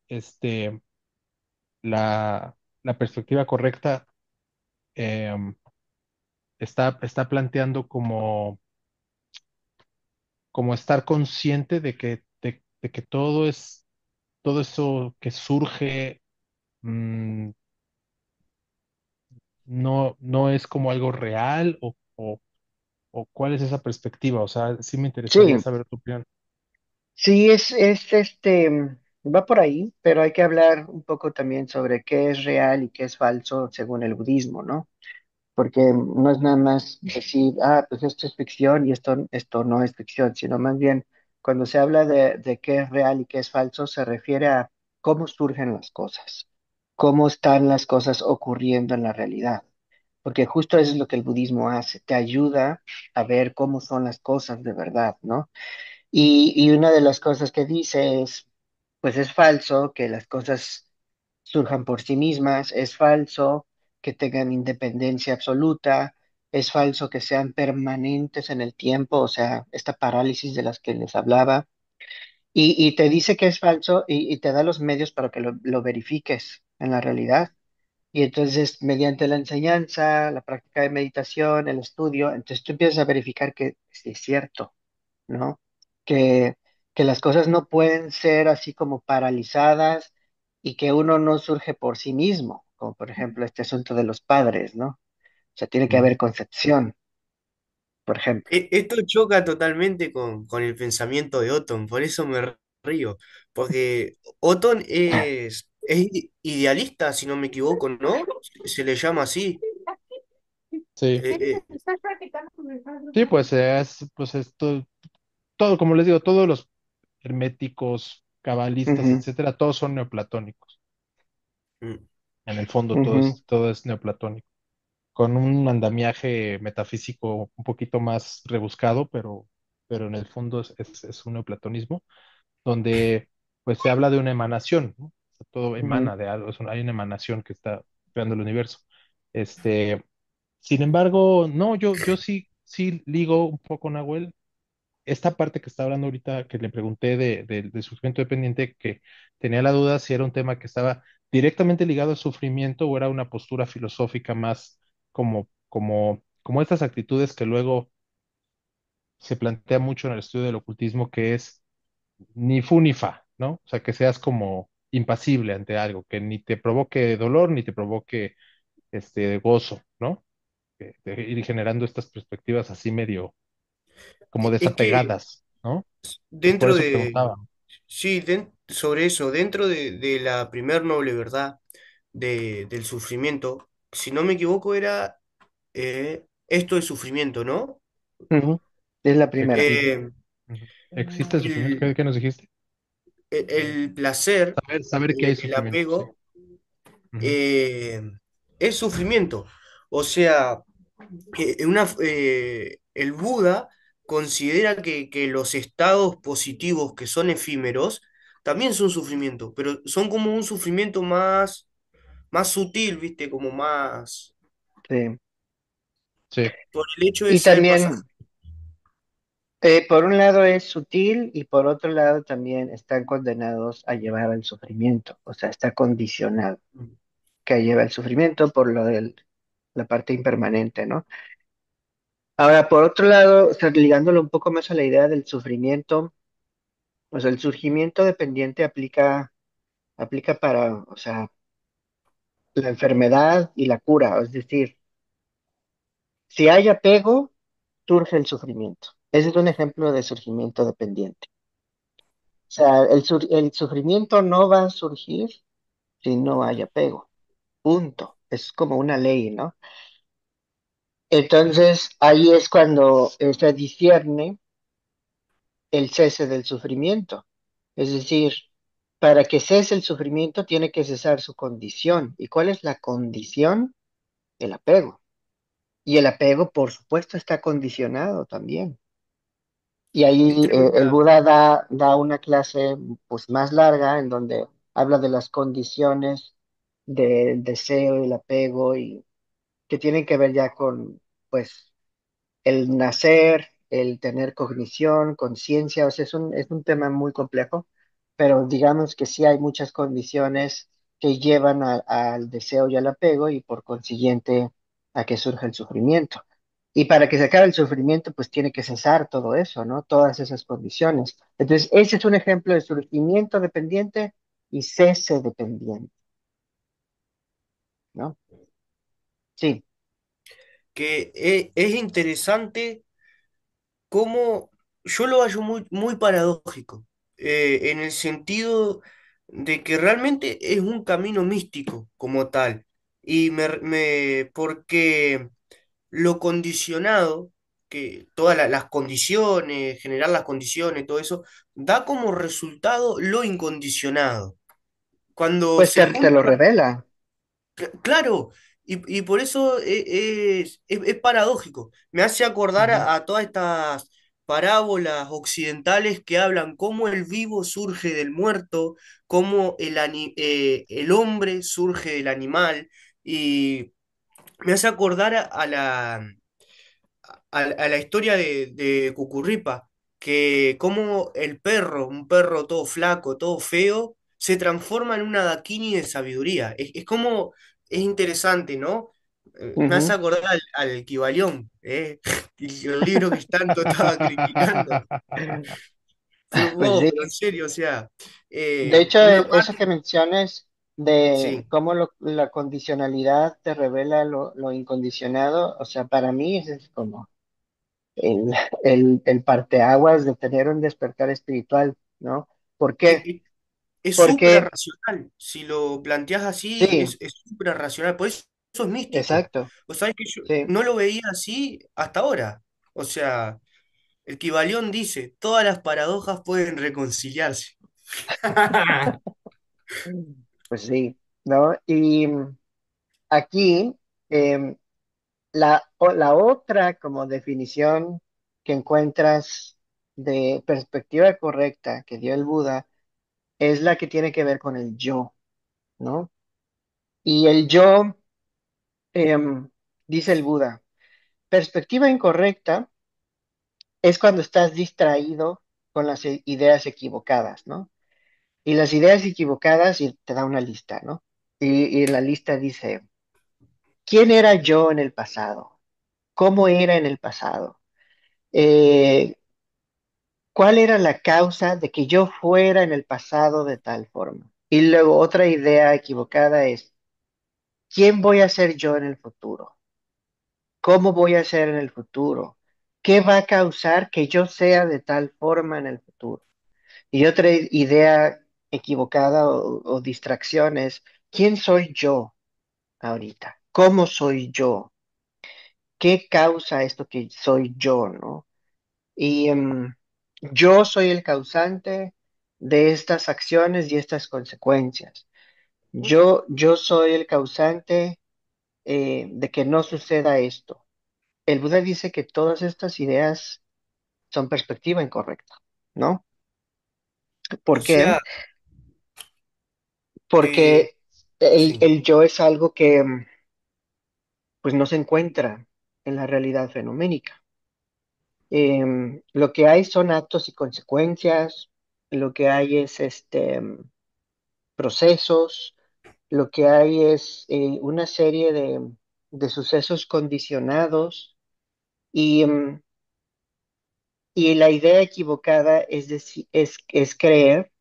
la perspectiva correcta, em, está planteando como estar consciente de que todo eso que surge, mm, no es como algo real, o cuál es esa perspectiva. O sea, sí me interesaría Sí, saber tu opinión. sí, va por ahí, pero hay que hablar un poco también sobre qué es real y qué es falso según el budismo, ¿no? Porque no es nada más decir, ah, pues esto es ficción y esto no es ficción, sino más bien cuando se habla de qué es real y qué es falso, se refiere a cómo surgen las cosas, cómo están las cosas ocurriendo en la realidad. Porque justo eso es lo que el budismo hace, te ayuda a ver cómo son las cosas de verdad, ¿no? Y una de las cosas que dice es, pues es falso que las cosas surjan por sí mismas, es falso que tengan independencia absoluta, es falso que sean permanentes en el tiempo, o sea, esta parálisis de las que les hablaba, y te dice que es falso y te da los medios para que lo verifiques en la realidad. Y entonces, mediante la enseñanza, la práctica de meditación, el estudio, entonces tú empiezas a verificar que sí es cierto, ¿no? Que, que las cosas no pueden ser así como paralizadas y que uno no surge por sí mismo, como por ejemplo este asunto de los padres, ¿no? O sea, tiene que Ujú. haber concepción, por ejemplo. Esto choca totalmente con el pensamiento de Otton, por eso me río, porque Otton es idealista, si no me equivoco, ¿no? Se le llama así. Sí, Eh, sí, pues todo, como les digo, todos los herméticos, cabalistas, Ujú, etcétera, todos son neoplatónicos. mm. En el fondo ujú, todo es neoplatónico, con un andamiaje metafísico un poquito más rebuscado, pero en el fondo es un neoplatonismo, donde pues se habla de una emanación, ¿no? O sea, todo ujú, emana de algo, hay una emanación que está creando el universo. Este, Sin embargo, no, yo sí ligo un poco, Nahuel, esta parte que está hablando ahorita, que le pregunté del sufrimiento dependiente, que tenía la duda si era un tema que estaba directamente ligado al sufrimiento o era una postura filosófica más como estas actitudes que luego se plantea mucho en el estudio del ocultismo, que es ni fu ni fa, ¿no? O sea, que seas como impasible ante algo, que ni te provoque dolor ni te provoque gozo, ¿no? De ir generando estas perspectivas así medio como Es que desapegadas, ¿no? Entonces, por dentro eso de, preguntaba. sí, sobre eso, dentro de la primer noble verdad del sufrimiento, si no me equivoco, era esto es sufrimiento, ¿no? Ujú. Es la primera. Existe, Eh, ujú. ¿Existe el sufrimiento? el, ¿Qué nos dijiste? el placer, Saber que hay el sufrimiento, sí. apego, Ujú. eh, es sufrimiento. O sea, el Buda considera que los estados positivos que son efímeros también son sufrimiento, pero son como un sufrimiento más sutil, ¿viste? Como más Sí. Sí, por el hecho de Y ser pasajero. también, por un lado es sutil y por otro lado también están condenados a llevar al sufrimiento, o sea, está condicionado que lleva el sufrimiento por lo de la parte impermanente, ¿no? Ahora, por otro lado, o sea, ligándolo un poco más a la idea del sufrimiento, pues el surgimiento dependiente aplica para, o sea, la enfermedad y la cura, es decir, si hay apego, surge el sufrimiento. Ese es un ejemplo de surgimiento dependiente. O sea, el sufrimiento no va a surgir si no hay apego. Punto. Es como una ley, ¿no? Entonces, ahí es cuando se discierne el cese del sufrimiento. Es decir, para que cese el sufrimiento tiene que cesar su condición. ¿Y cuál es la condición? El apego. Y el apego, por supuesto, está condicionado también. Y Es ahí el tremenda. Buda da una clase pues más larga en donde habla de las condiciones del deseo y el apego y que tienen que ver ya con pues el nacer, el tener cognición, conciencia, o sea, es un tema muy complejo, pero digamos que sí hay muchas condiciones que llevan al deseo y al apego y por consiguiente a que surja el sufrimiento. Y para que se acabe el sufrimiento, pues tiene que cesar todo eso, ¿no? Todas esas condiciones. Entonces, ese es un ejemplo de surgimiento dependiente y cese dependiente, ¿no? Sí, Que es interesante cómo yo lo hallo muy paradójico, en el sentido de que realmente es un camino místico como tal, y porque lo condicionado, que todas las condiciones, generar las condiciones, todo eso, da como resultado lo incondicionado. Cuando pues se te lo junta. revela. Claro, y por eso es paradójico. Me hace acordar ujú, a todas estas parábolas occidentales que hablan cómo el vivo surge del muerto, cómo el hombre surge del animal, y me hace acordar a la historia de Cucurripa, que como el perro, un perro todo flaco, todo feo, se transforma en una daquini de sabiduría. Es como, es interesante, ¿no? Me hace Ujú. acordar al Kybalión, y el libro que tanto estaba criticando. Pero, Pues wow, sí. pero en serio, o sea, De hecho, una eso parte, que mencionas de sí, cómo la condicionalidad te revela lo incondicionado, o sea, para mí ese es como el, el parteaguas de tener un despertar espiritual, ¿no? ¿Por e- qué? e- es Porque, suprarracional. Si lo planteas así, sí, es suprarracional. Por eso es místico. exacto, O sabes que yo sí. no lo veía así hasta ahora. O sea, el Kybalión dice, todas las paradojas pueden reconciliarse. Pues sí, ¿no? Y aquí, la otra como definición que encuentras de perspectiva correcta que dio el Buda es la que tiene que ver con el yo, ¿no? Y el yo, Dice el Buda, perspectiva incorrecta es cuando estás distraído con las ideas equivocadas, ¿no? Y las ideas equivocadas, y te da una lista, ¿no? Y la lista dice, ¿quién era yo en el pasado? ¿Cómo era en el pasado? Eh, ¿Cuál era la causa de que yo fuera en el pasado de tal forma? Y luego otra idea equivocada es, ¿quién voy a ser yo en el futuro? ¿Cómo voy a ser en el futuro? ¿Qué va a causar que yo sea de tal forma en el futuro? Y otra idea equivocada o distracción es, ¿quién soy yo ahorita? ¿Cómo soy yo? ¿Qué causa esto que soy yo, no? Y yo soy el causante de estas acciones y estas consecuencias. Yo soy el causante de que no suceda esto. El Buda dice que todas estas ideas son perspectiva incorrecta, ¿no? O ¿Por qué? sea, eh, Porque sí, el yo es algo que pues no se encuentra en la realidad fenoménica. Lo que hay son actos y consecuencias, lo que hay es procesos, lo que hay es una serie de sucesos condicionados y, y la idea equivocada es creer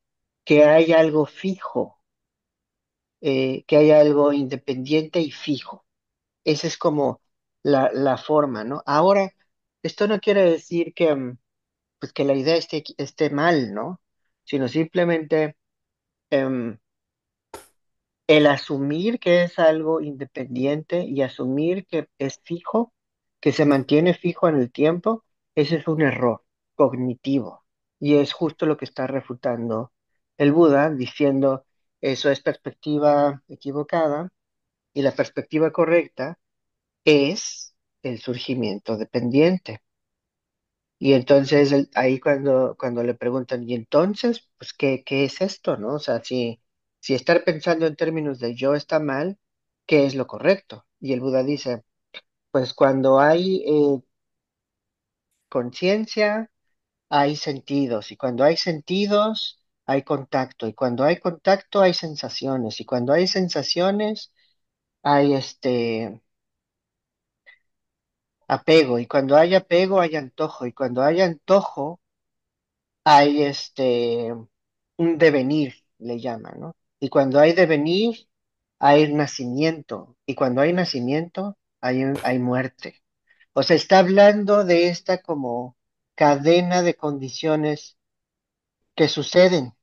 que hay algo fijo, que hay algo independiente y fijo. Esa es como la forma, ¿no? Ahora, esto no quiere decir que, pues que la idea esté mal, ¿no? Sino simplemente em, el asumir que es algo independiente y asumir que es fijo, que se mantiene fijo en el tiempo, ese es un error cognitivo. Y es justo lo que está refutando el Buda, diciendo eso es perspectiva equivocada y la perspectiva correcta es el surgimiento dependiente. Y entonces ahí cuando le preguntan, ¿y entonces, pues qué es esto, no? O sea, si estar pensando en términos de yo está mal, ¿qué es lo correcto? Y el Buda dice, pues cuando hay conciencia, hay sentidos, y cuando hay sentidos, hay contacto, y cuando hay contacto, hay sensaciones, y cuando hay sensaciones, hay apego, y cuando hay apego, hay antojo, y cuando hay antojo, hay un devenir, le llaman, ¿no? Y cuando hay devenir, hay nacimiento. Y cuando hay nacimiento, hay muerte. O sea, está hablando de esta como cadena de condiciones que suceden.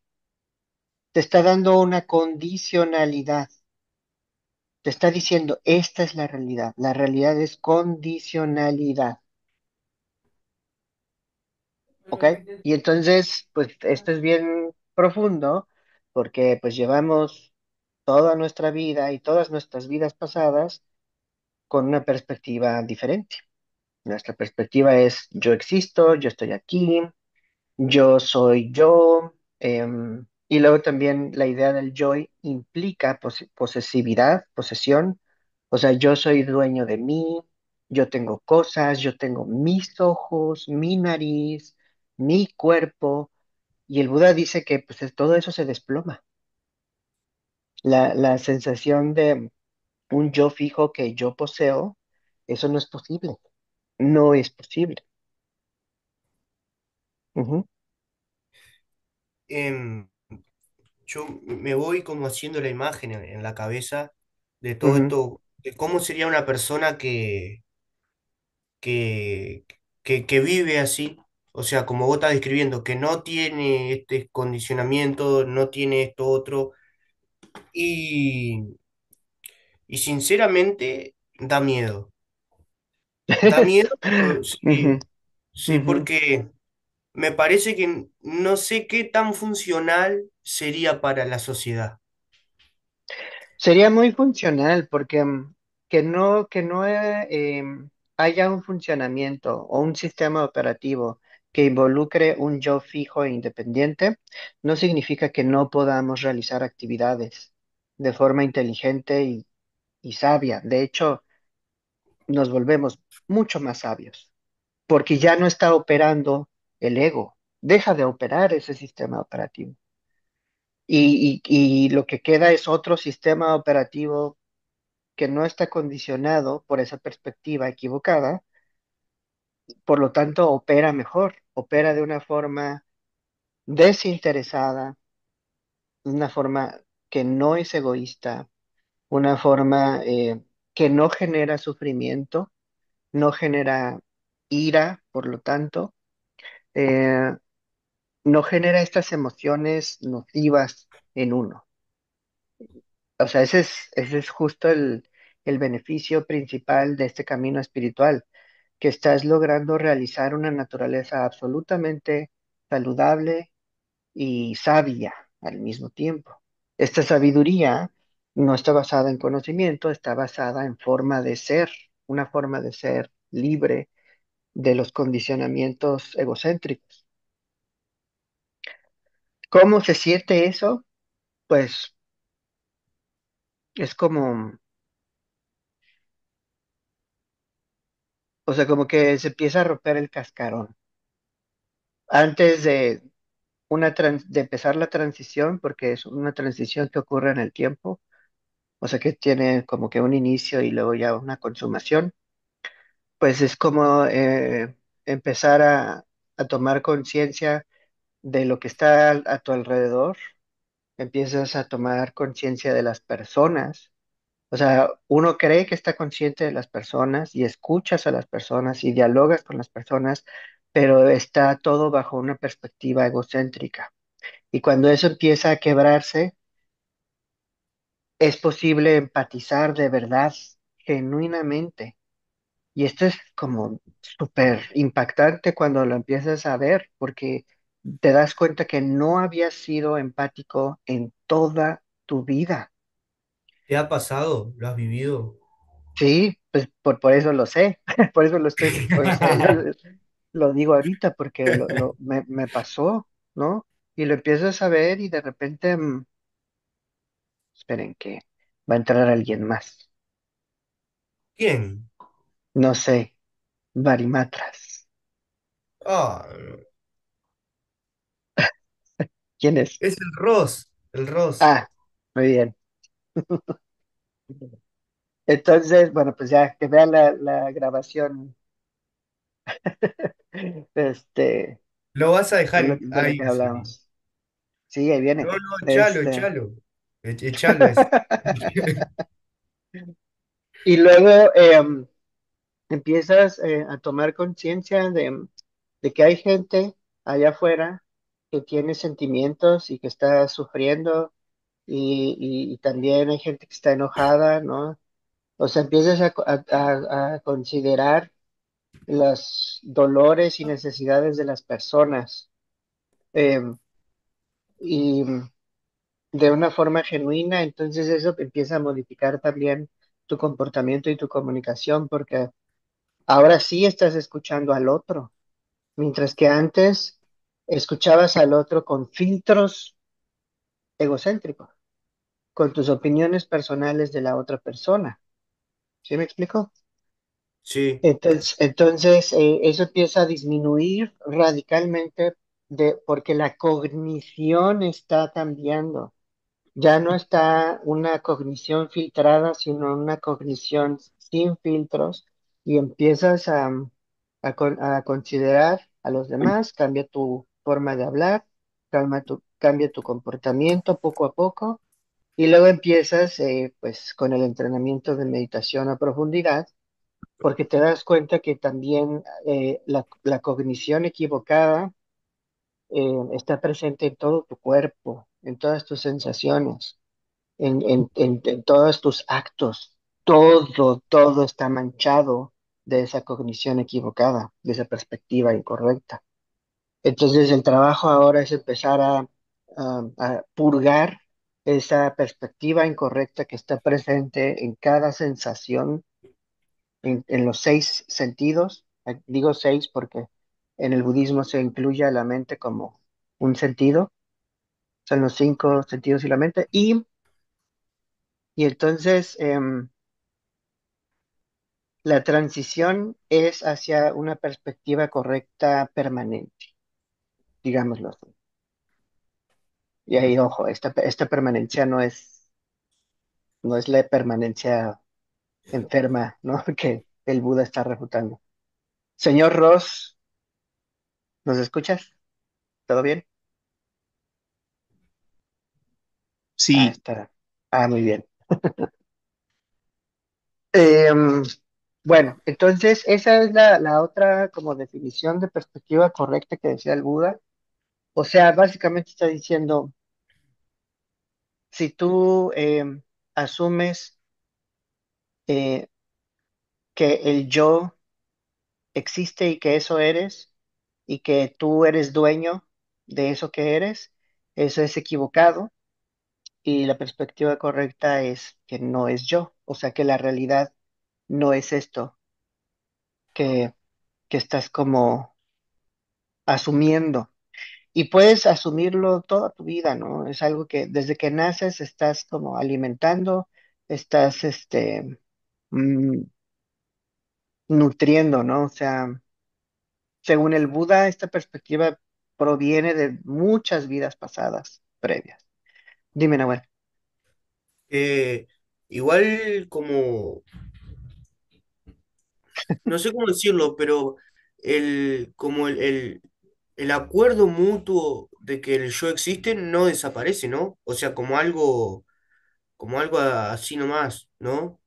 Te está dando una condicionalidad. Te está diciendo, esta es la realidad. La realidad es condicionalidad. ¿Ok? Y entonces, pues esto es bien profundo porque pues llevamos toda nuestra vida y todas nuestras vidas pasadas con una perspectiva diferente. Nuestra perspectiva es yo existo, yo estoy aquí, yo soy yo, y luego también la idea del yo implica posesividad, posesión, o sea, yo soy dueño de mí, yo tengo cosas, yo tengo mis ojos, mi nariz, mi cuerpo, y el Buda dice que pues todo eso se desploma. La sensación de un yo fijo que yo poseo, eso no es posible, no es posible. Ujú, em, yo me voy como haciendo la imagen en la cabeza de todo ujú. esto, de cómo sería una persona que, que vive así, o sea, como vos estás describiendo, que no tiene este condicionamiento, no tiene esto otro, y, y sinceramente da miedo. Da miedo, Ujú, sí, sí, ujú. porque me parece que no sé qué tan funcional sería para la sociedad. Sería muy funcional porque haya un funcionamiento o un sistema operativo que involucre un yo fijo e independiente, no significa que no podamos realizar actividades de forma inteligente y sabia. De hecho, nos volvemos mucho más sabios, porque ya no está operando el ego, deja de operar ese sistema operativo. Y lo que queda es otro sistema operativo que no está condicionado por esa perspectiva equivocada, por lo tanto opera mejor, opera de una forma desinteresada, una forma que no es egoísta, una forma que no genera sufrimiento, no genera ira, por lo tanto, eh, no genera estas emociones nocivas en uno. O sea, ese es justo el beneficio principal de este camino espiritual, que estás logrando realizar una naturaleza absolutamente saludable y sabia al mismo tiempo. Esta sabiduría no está basada en conocimiento, está basada en forma de ser, una forma de ser libre de los condicionamientos egocéntricos. ¿Cómo se siente eso? Pues es como, o sea, como que se empieza a romper el cascarón. Antes de de empezar la transición, porque es una transición que ocurre en el tiempo, o sea, que tiene como que un inicio y luego ya una consumación, pues es como empezar a tomar conciencia de lo que está a tu alrededor, empiezas a tomar conciencia de las personas. O sea, uno cree que está consciente de las personas y escuchas a las personas y dialogas con las personas, pero está todo bajo una perspectiva egocéntrica. Y cuando eso empieza a quebrarse, es posible empatizar de verdad, genuinamente. Y esto es como súper impactante cuando lo empiezas a ver, porque te das cuenta que no habías sido empático en toda tu vida. ¿Te ha pasado? ¿Lo has vivido? Sí, pues por eso lo sé, por eso lo estoy, o sea, lo digo ahorita porque me pasó, ¿no? Y lo empiezas a ver y de repente, esperen que va a entrar alguien más. ¿Quién? No sé, Varimatras. Ah, ¿Quién es? es el Ross, el Ross. Ah, muy bien. Entonces, bueno, pues ya que vean la grabación, este, Lo vas a dejar de lo que ahí, sí. hablamos. Sí, ahí No, viene. no, echalo, Este, echalo. Echalo ese. y luego empiezas a tomar conciencia de que hay gente allá afuera que tiene sentimientos y que está sufriendo y también hay gente que está enojada, ¿no? O sea, empiezas a considerar los dolores y necesidades de las personas eh, y de una forma genuina, entonces eso empieza a modificar también tu comportamiento y tu comunicación, porque ahora sí estás escuchando al otro, mientras que antes escuchabas al otro con filtros egocéntricos, con tus opiniones personales de la otra persona. ¿Sí me explico? Sí, Eso empieza a disminuir radicalmente porque la cognición está cambiando. Ya no está una cognición filtrada, sino una cognición sin filtros y empiezas a considerar a los demás, cambia tu forma de hablar, cambia tu comportamiento poco a poco y luego empiezas pues con el entrenamiento de meditación a profundidad porque te das cuenta que también la cognición equivocada está presente en todo tu cuerpo, en todas tus sensaciones, en todos tus actos. Todo está manchado de esa cognición equivocada, de esa perspectiva incorrecta. Entonces el trabajo ahora es empezar a purgar esa perspectiva incorrecta que está presente en cada sensación en los seis sentidos. Digo seis porque en el budismo se incluye a la mente como un sentido, son los cinco sentidos y la mente. Y entonces La transición es hacia una perspectiva correcta permanente, digámoslo así. Y ahí, ojo, esta permanencia no es la permanencia enferma, ¿no? Que el Buda está refutando. Señor Ross, ¿nos escuchas? ¿Todo bien? Ah, Sí, está. Ah, muy bien. Em, bueno, entonces esa es la otra como definición de perspectiva correcta que decía el Buda. O sea, básicamente está diciendo, si tú asumes eh, que el yo existe y que eso eres, y que tú eres dueño de eso que eres, eso es equivocado. Y la perspectiva correcta es que no es yo, o sea que la realidad no es esto que, que estás como asumiendo. Y puedes asumirlo toda tu vida, ¿no? Es algo que desde que naces estás como alimentando, estás mm, nutriendo, ¿no? O sea, según el Buda, esta perspectiva proviene de muchas vidas pasadas previas. Dime, Nahuel. Eh, igual como, no sé cómo decirlo, pero como el acuerdo mutuo de que el yo existe no desaparece, ¿no? O sea, como algo así nomás, ¿no?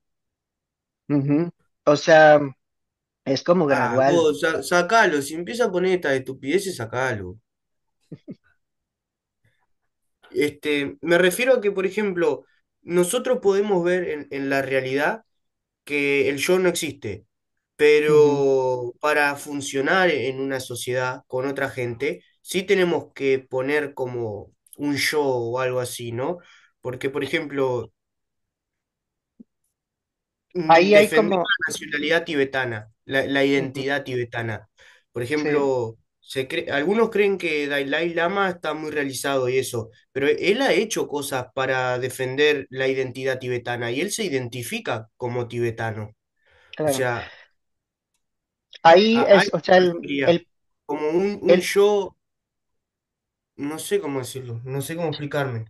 Ujú. O sea, es como Ah, gradual. vos, sacalo, si empieza a poner estas estupideces, sacalo. Me refiero a que, por ejemplo, nosotros podemos ver en la realidad que el yo no existe, Ujú. pero para funcionar en una sociedad con otra gente, sí tenemos que poner como un yo o algo así, ¿no? Porque, por ejemplo, Ahí hay defender como, la nacionalidad tibetana, la ujú, identidad tibetana. Por sí, ejemplo, algunos creen que Dalai Lama está muy realizado y eso, pero él ha hecho cosas para defender la identidad tibetana y él se identifica como tibetano. O claro. sea, Ahí hay es, o sea, como un el, yo, no sé cómo decirlo, no sé cómo explicarme.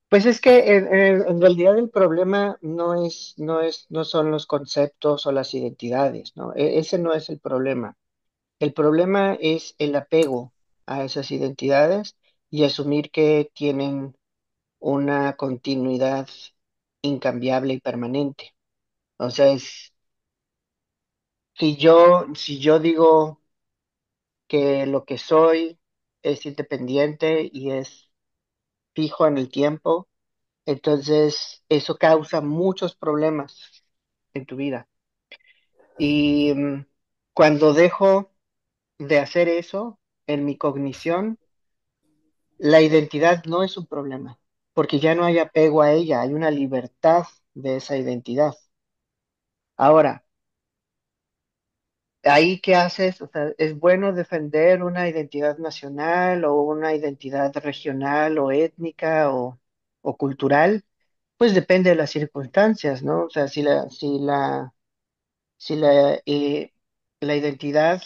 pues es que en realidad el problema no son los conceptos o las identidades, ¿no? Ese no es el problema. El problema es el apego a esas identidades y asumir que tienen una continuidad incambiable y permanente. O sea, si yo digo que lo que soy es independiente y es fijo en el tiempo, entonces eso causa muchos problemas en tu vida. Y cuando dejo de hacer eso en mi cognición, la identidad no es un problema, porque ya no hay apego a ella, hay una libertad de esa identidad. Ahora, ¿ahí qué haces? O sea, ¿es bueno defender una identidad nacional o una identidad regional o étnica o cultural? Pues depende de las circunstancias, ¿no? O sea, si la identidad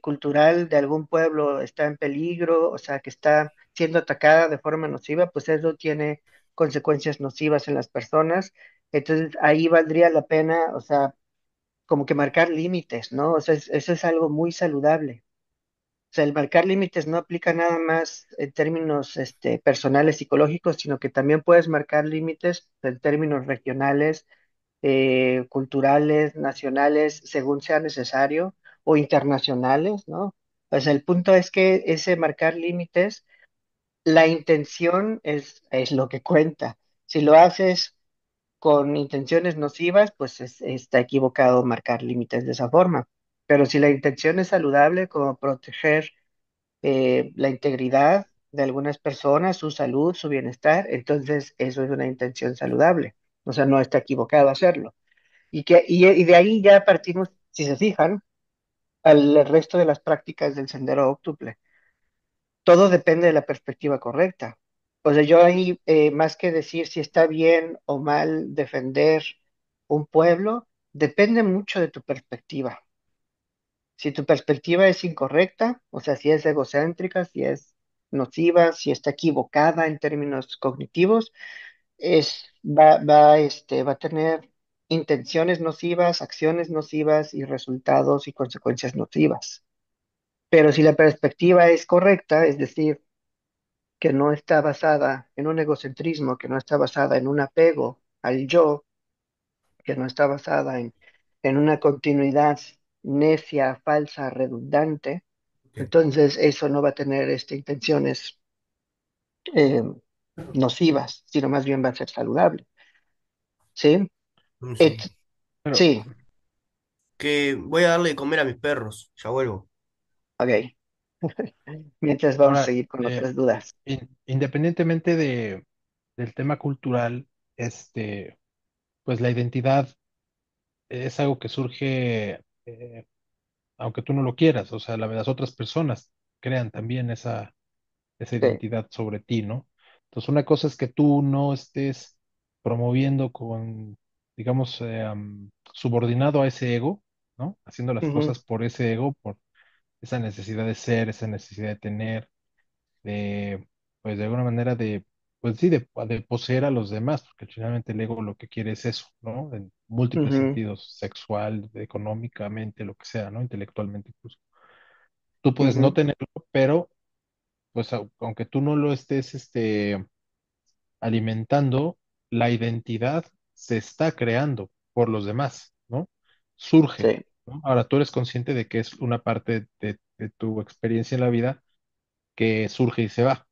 cultural de algún pueblo está en peligro, o sea, que está siendo atacada de forma nociva, pues eso tiene consecuencias nocivas en las personas. Entonces, ahí valdría la pena, o sea, como que marcar límites, ¿no? O sea, eso es algo muy saludable. O sea, el marcar límites no aplica nada más en términos personales psicológicos, sino que también puedes marcar límites en términos regionales, culturales, nacionales, según sea necesario, o internacionales, ¿no? O sea, el punto es que ese marcar límites, la intención es lo que cuenta. Si lo haces con intenciones nocivas, pues está equivocado marcar límites de esa forma. Pero si la intención es saludable, como proteger la integridad de algunas personas, su salud, su bienestar, entonces eso es una intención saludable. O sea, no está equivocado hacerlo. Y de ahí ya partimos, si se fijan, al resto de las prácticas del sendero óctuple. Todo depende de la perspectiva correcta. O sea, yo ahí, más que decir si está bien o mal defender un pueblo, Depende mucho de tu perspectiva. Si tu perspectiva es incorrecta, o sea, si es egocéntrica, si es nociva, si está equivocada en términos cognitivos, va a tener intenciones nocivas, acciones nocivas y resultados y consecuencias nocivas. Pero si la perspectiva es correcta, es decir, que no está basada en un egocentrismo, que no está basada en un apego al yo, que no está basada en una continuidad necia, falsa, redundante, Ok. entonces eso no va a tener intenciones eh, nocivas, sino más bien va a ser saludable. ¿Sí? Un segundo. Et- Pero, sí, Que voy a darle de comer a mis perros. Ya vuelvo. ok. Mientras vamos a ahora, seguir con otras dudas. independientemente del tema cultural, pues la identidad es algo que surge, aunque tú no lo quieras, o sea, las otras personas crean también esa Sí. identidad sobre ti, ¿no? Entonces, una cosa es que tú no estés promoviendo digamos, subordinado a ese ego, ¿no? Haciendo las Ujú, cosas por ese ego, por esa necesidad de ser, esa necesidad de tener, de, pues de alguna manera pues sí, de poseer a los demás, porque finalmente el ego lo que quiere es eso, ¿no? En múltiples ujú, sentidos, sexual, económicamente, lo que sea, ¿no? Intelectualmente incluso. Tú puedes no ujú, tenerlo, pero pues aunque tú no lo estés, alimentando, la identidad se está creando por los demás, ¿no? Surge, sí. ¿no? Ahora tú eres consciente de que es una parte de tu experiencia en la vida que surge y se va,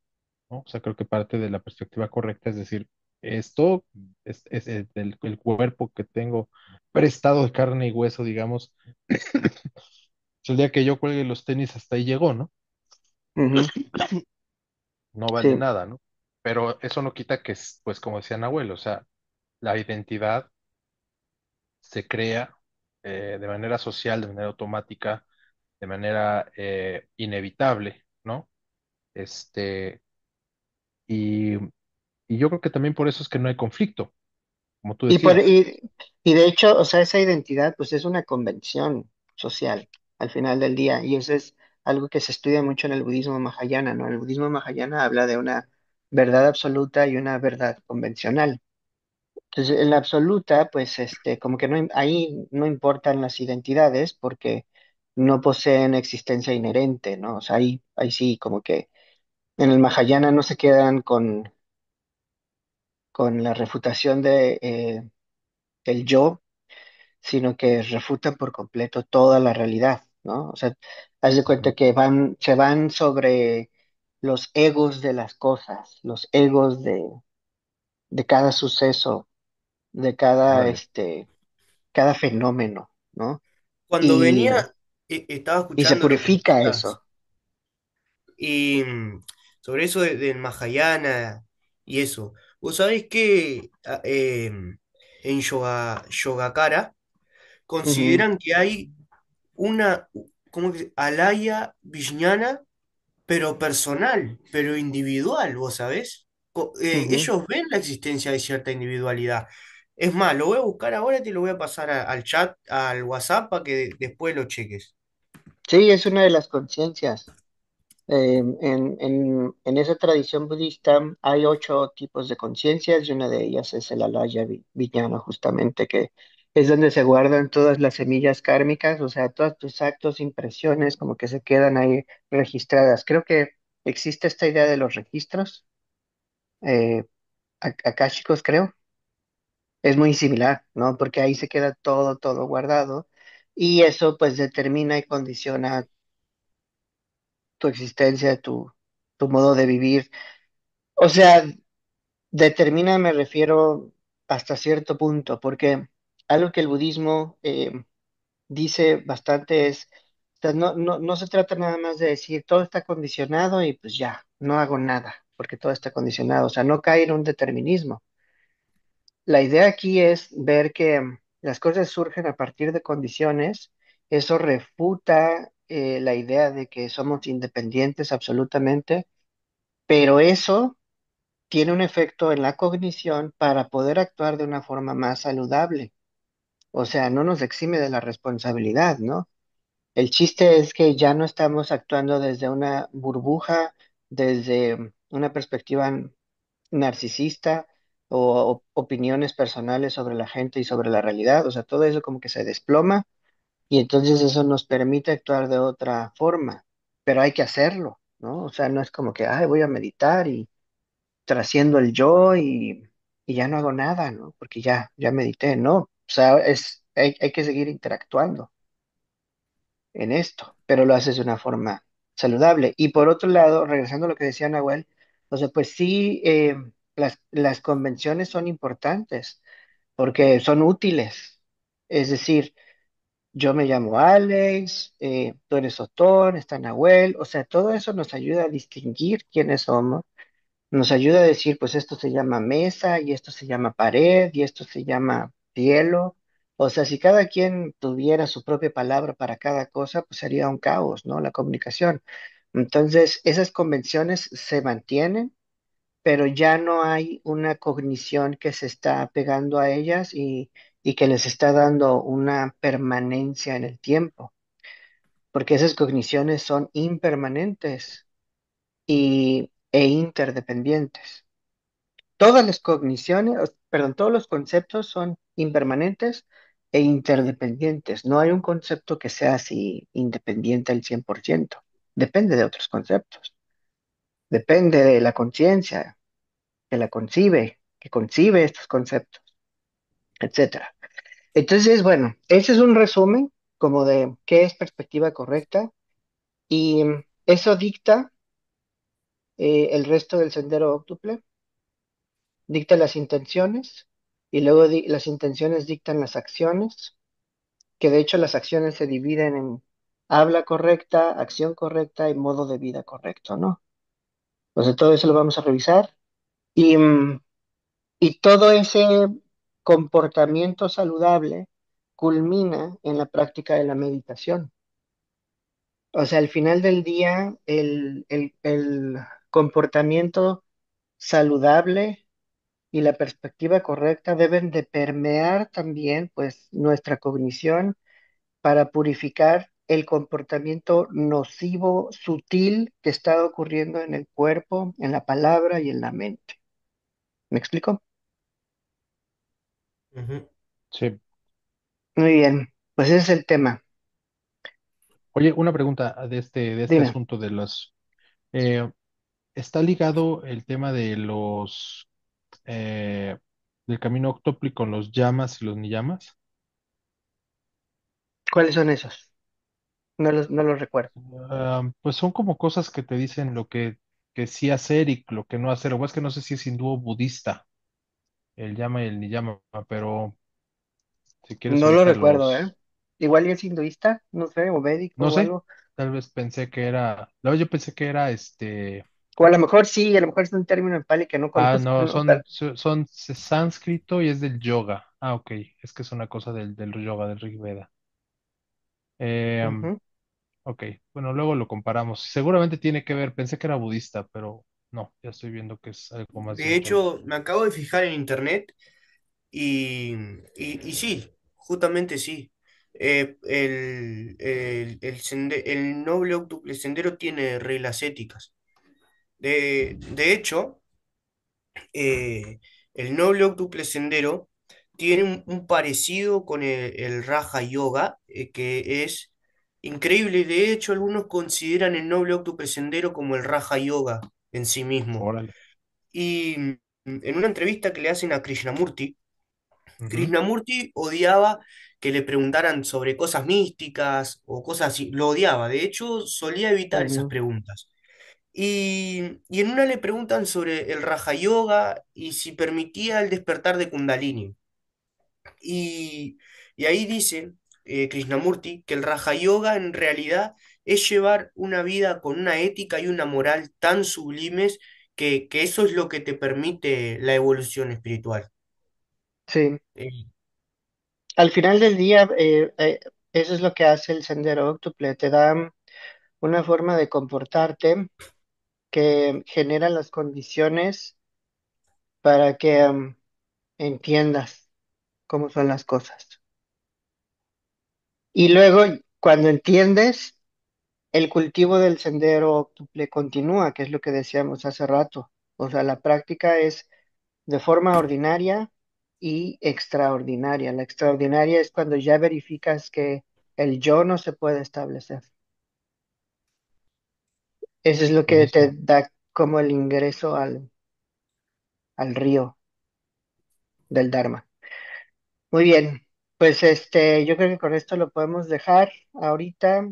¿no? O sea, creo que parte de la perspectiva correcta es decir, esto es el cuerpo que tengo prestado de carne y hueso, digamos, el día que yo cuelgue los tenis hasta ahí llegó, ¿no? Ujú, No vale sí. nada, ¿no? Pero eso no quita que, pues como decía Nahuel, o sea, la identidad se crea de manera social, de manera automática, de manera inevitable, ¿no? Este, y, y yo creo que también por eso es que no hay conflicto, como tú Y, por, decías. y de hecho, o sea, esa identidad pues es una convención social al final del día y eso es algo que se estudia mucho en el budismo mahayana, ¿no? El budismo mahayana habla de una verdad absoluta y una verdad convencional. Entonces, en la absoluta, pues, como que no, ahí no importan las identidades porque no poseen existencia inherente, ¿no? O sea, ahí sí, como que en el Mahayana no se quedan con la refutación del yo, sino que refutan por completo toda la realidad, ¿no? O sea, haz de cuenta Ujú. que se van sobre los egos de las cosas, los egos de cada suceso, de Órale. cada fenómeno, ¿no? Cuando Y, venía, estaba y se escuchando lo que purifica decías eso. y sobre eso del Mahayana y eso. Vos sabés que en Yogacara Ujú, consideran que hay una, ¿cómo que alaya vijnana, pero personal, pero individual, ¿vos sabés? ujú. Ellos ven la existencia de cierta individualidad. Es más, lo voy a buscar ahora y te lo voy a pasar al chat, al WhatsApp, para que después lo cheques. Sí, es una de las conciencias. En esa tradición budista hay 8 tipos de conciencias y una de ellas es el alaya vijnana, justamente, que es donde se guardan todas las semillas kármicas, o sea, todos tus actos, impresiones, como que se quedan ahí registradas. Creo que existe esta idea de los registros eh, akáshicos, creo. Es muy similar, ¿no? Porque ahí se queda todo, todo guardado y eso pues determina y condiciona tu existencia, tu modo de vivir. O sea, determina, me refiero hasta cierto punto, porque algo que el budismo dice bastante es, o sea, no se trata nada más de decir todo está condicionado y pues ya, no hago nada, porque todo está condicionado, o sea, no caer en un determinismo. La idea aquí es ver que las cosas surgen a partir de condiciones, eso refuta la idea de que somos independientes absolutamente, pero eso tiene un efecto en la cognición para poder actuar de una forma más saludable. O sea, no nos exime de la responsabilidad, ¿no? El chiste es que ya no estamos actuando desde una burbuja, desde una perspectiva narcisista o opiniones personales sobre la gente y sobre la realidad. O sea, todo eso como que se desploma y entonces eso nos permite actuar de otra forma, pero hay que hacerlo, ¿no? O sea, no es como que, ay, voy a meditar y trasciendo el yo y ya no hago nada, ¿no? Porque ya medité, ¿no? O sea, hay que seguir interactuando en esto, pero lo haces de una forma saludable. Y por otro lado, regresando a lo que decía Nahuel, o sea, pues sí, las convenciones son importantes porque son útiles. Es decir, yo me llamo Alex, tú eres Otón, está Nahuel, o sea, todo eso nos ayuda a distinguir quiénes somos, nos ayuda a decir, pues esto se llama mesa y esto se llama pared y esto se llama cielo. O sea, si cada quien tuviera su propia palabra para cada cosa, pues sería un caos, ¿no? La comunicación. Entonces, esas convenciones se mantienen, pero ya no hay una cognición que se está pegando a ellas y que les está dando una permanencia en el tiempo, porque esas cogniciones son impermanentes e interdependientes. Todas las cogniciones, perdón, todos los conceptos son impermanentes e interdependientes. No hay un concepto que sea así independiente al 100%. Depende de otros conceptos. Depende de la conciencia que concibe estos conceptos, etcétera. Entonces, bueno, ese es un resumen como de qué es perspectiva correcta y eso dicta el resto del sendero óctuple, dicta las intenciones y luego las intenciones dictan las acciones, que de hecho las acciones se dividen en habla correcta, acción correcta y modo de vida correcto, ¿no? Entonces todo eso lo vamos a revisar y, y todo ese comportamiento saludable culmina en la práctica de la meditación. O sea, al final del día, el comportamiento saludable y la perspectiva correcta deben de permear también, pues, nuestra cognición para purificar el comportamiento nocivo, sutil que está ocurriendo en el cuerpo, en la palabra y en la mente. ¿Me explico? Ujú. Sí. Muy bien, pues ese es el tema. Oye, una pregunta de este Dime, asunto de los... eh, ¿está ligado el tema de los... del camino octopli con los llamas y los niyamas? ¿cuáles son esos? No los recuerdo. Pues son como cosas que te dicen que sí hacer y lo que no hacer. O es que no sé si es hindú o budista, el llama y el niyama, pero si quieres No lo ahorita recuerdo, ¿eh? los... Igual y es hinduista, no sé, o védico No o sé, algo. tal vez pensé que era... No, yo pensé que era O a lo mejor sí, a lo mejor es un término en pali que no Ah, conozco, no, ¿no? Pero, son sánscrito y es del yoga. Ah, ok, es que es una cosa del yoga, del Rig Veda. Eh, ujú. ok, bueno, luego lo comparamos. Seguramente tiene que ver, pensé que era budista, pero no, ya estoy viendo que es algo más de De un tema. hecho, me acabo de fijar en internet y, y sí, justamente sí. El noble octuple sendero tiene reglas éticas. De hecho, el noble octuple sendero tiene un parecido con el Raja Yoga, que es increíble. De hecho, algunos consideran el noble octuple sendero como el Raja Yoga en sí mismo. Órale. Y en una entrevista que le hacen a Krishnamurti, Ujú. Krishnamurti odiaba que le preguntaran sobre cosas místicas o cosas así. Lo odiaba. De hecho, solía evitar esas Ujú. preguntas. Y en una le preguntan sobre el Raja Yoga y si permitía el despertar de Kundalini. Y, y ahí dice Krishnamurti que el Raja Yoga en realidad es llevar una vida con una ética y una moral tan sublimes que eso es lo que te permite la evolución espiritual. Sí. Eh, Al final del día, eso es lo que hace el sendero óctuple. Te da una forma de comportarte que genera las condiciones para que entiendas cómo son las cosas. Y luego, cuando entiendes, el cultivo del sendero óctuple continúa, que es lo que decíamos hace rato. O sea, la práctica es de forma ordinaria y extraordinaria. La extraordinaria es cuando ya verificas que el yo no se puede establecer. Eso es lo que te Buenísimo. da como el ingreso al río del Dharma. Muy bien, pues yo creo que con esto lo podemos dejar ahorita.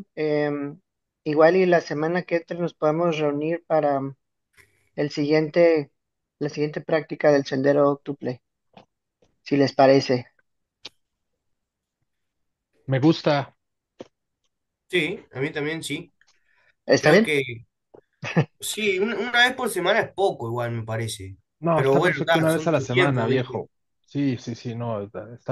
Igual y la semana que entra nos podemos reunir para el siguiente, la siguiente práctica del sendero octuple, si les parece. Me gusta. Sí, a mí también sí. ¿Está Creo bien? que sí, una vez por semana es poco igual, me parece. No, Pero está bueno, perfecto una vez son a la tus semana, tiempos, ¿viste? viejo. Sí, sí, sí, no, está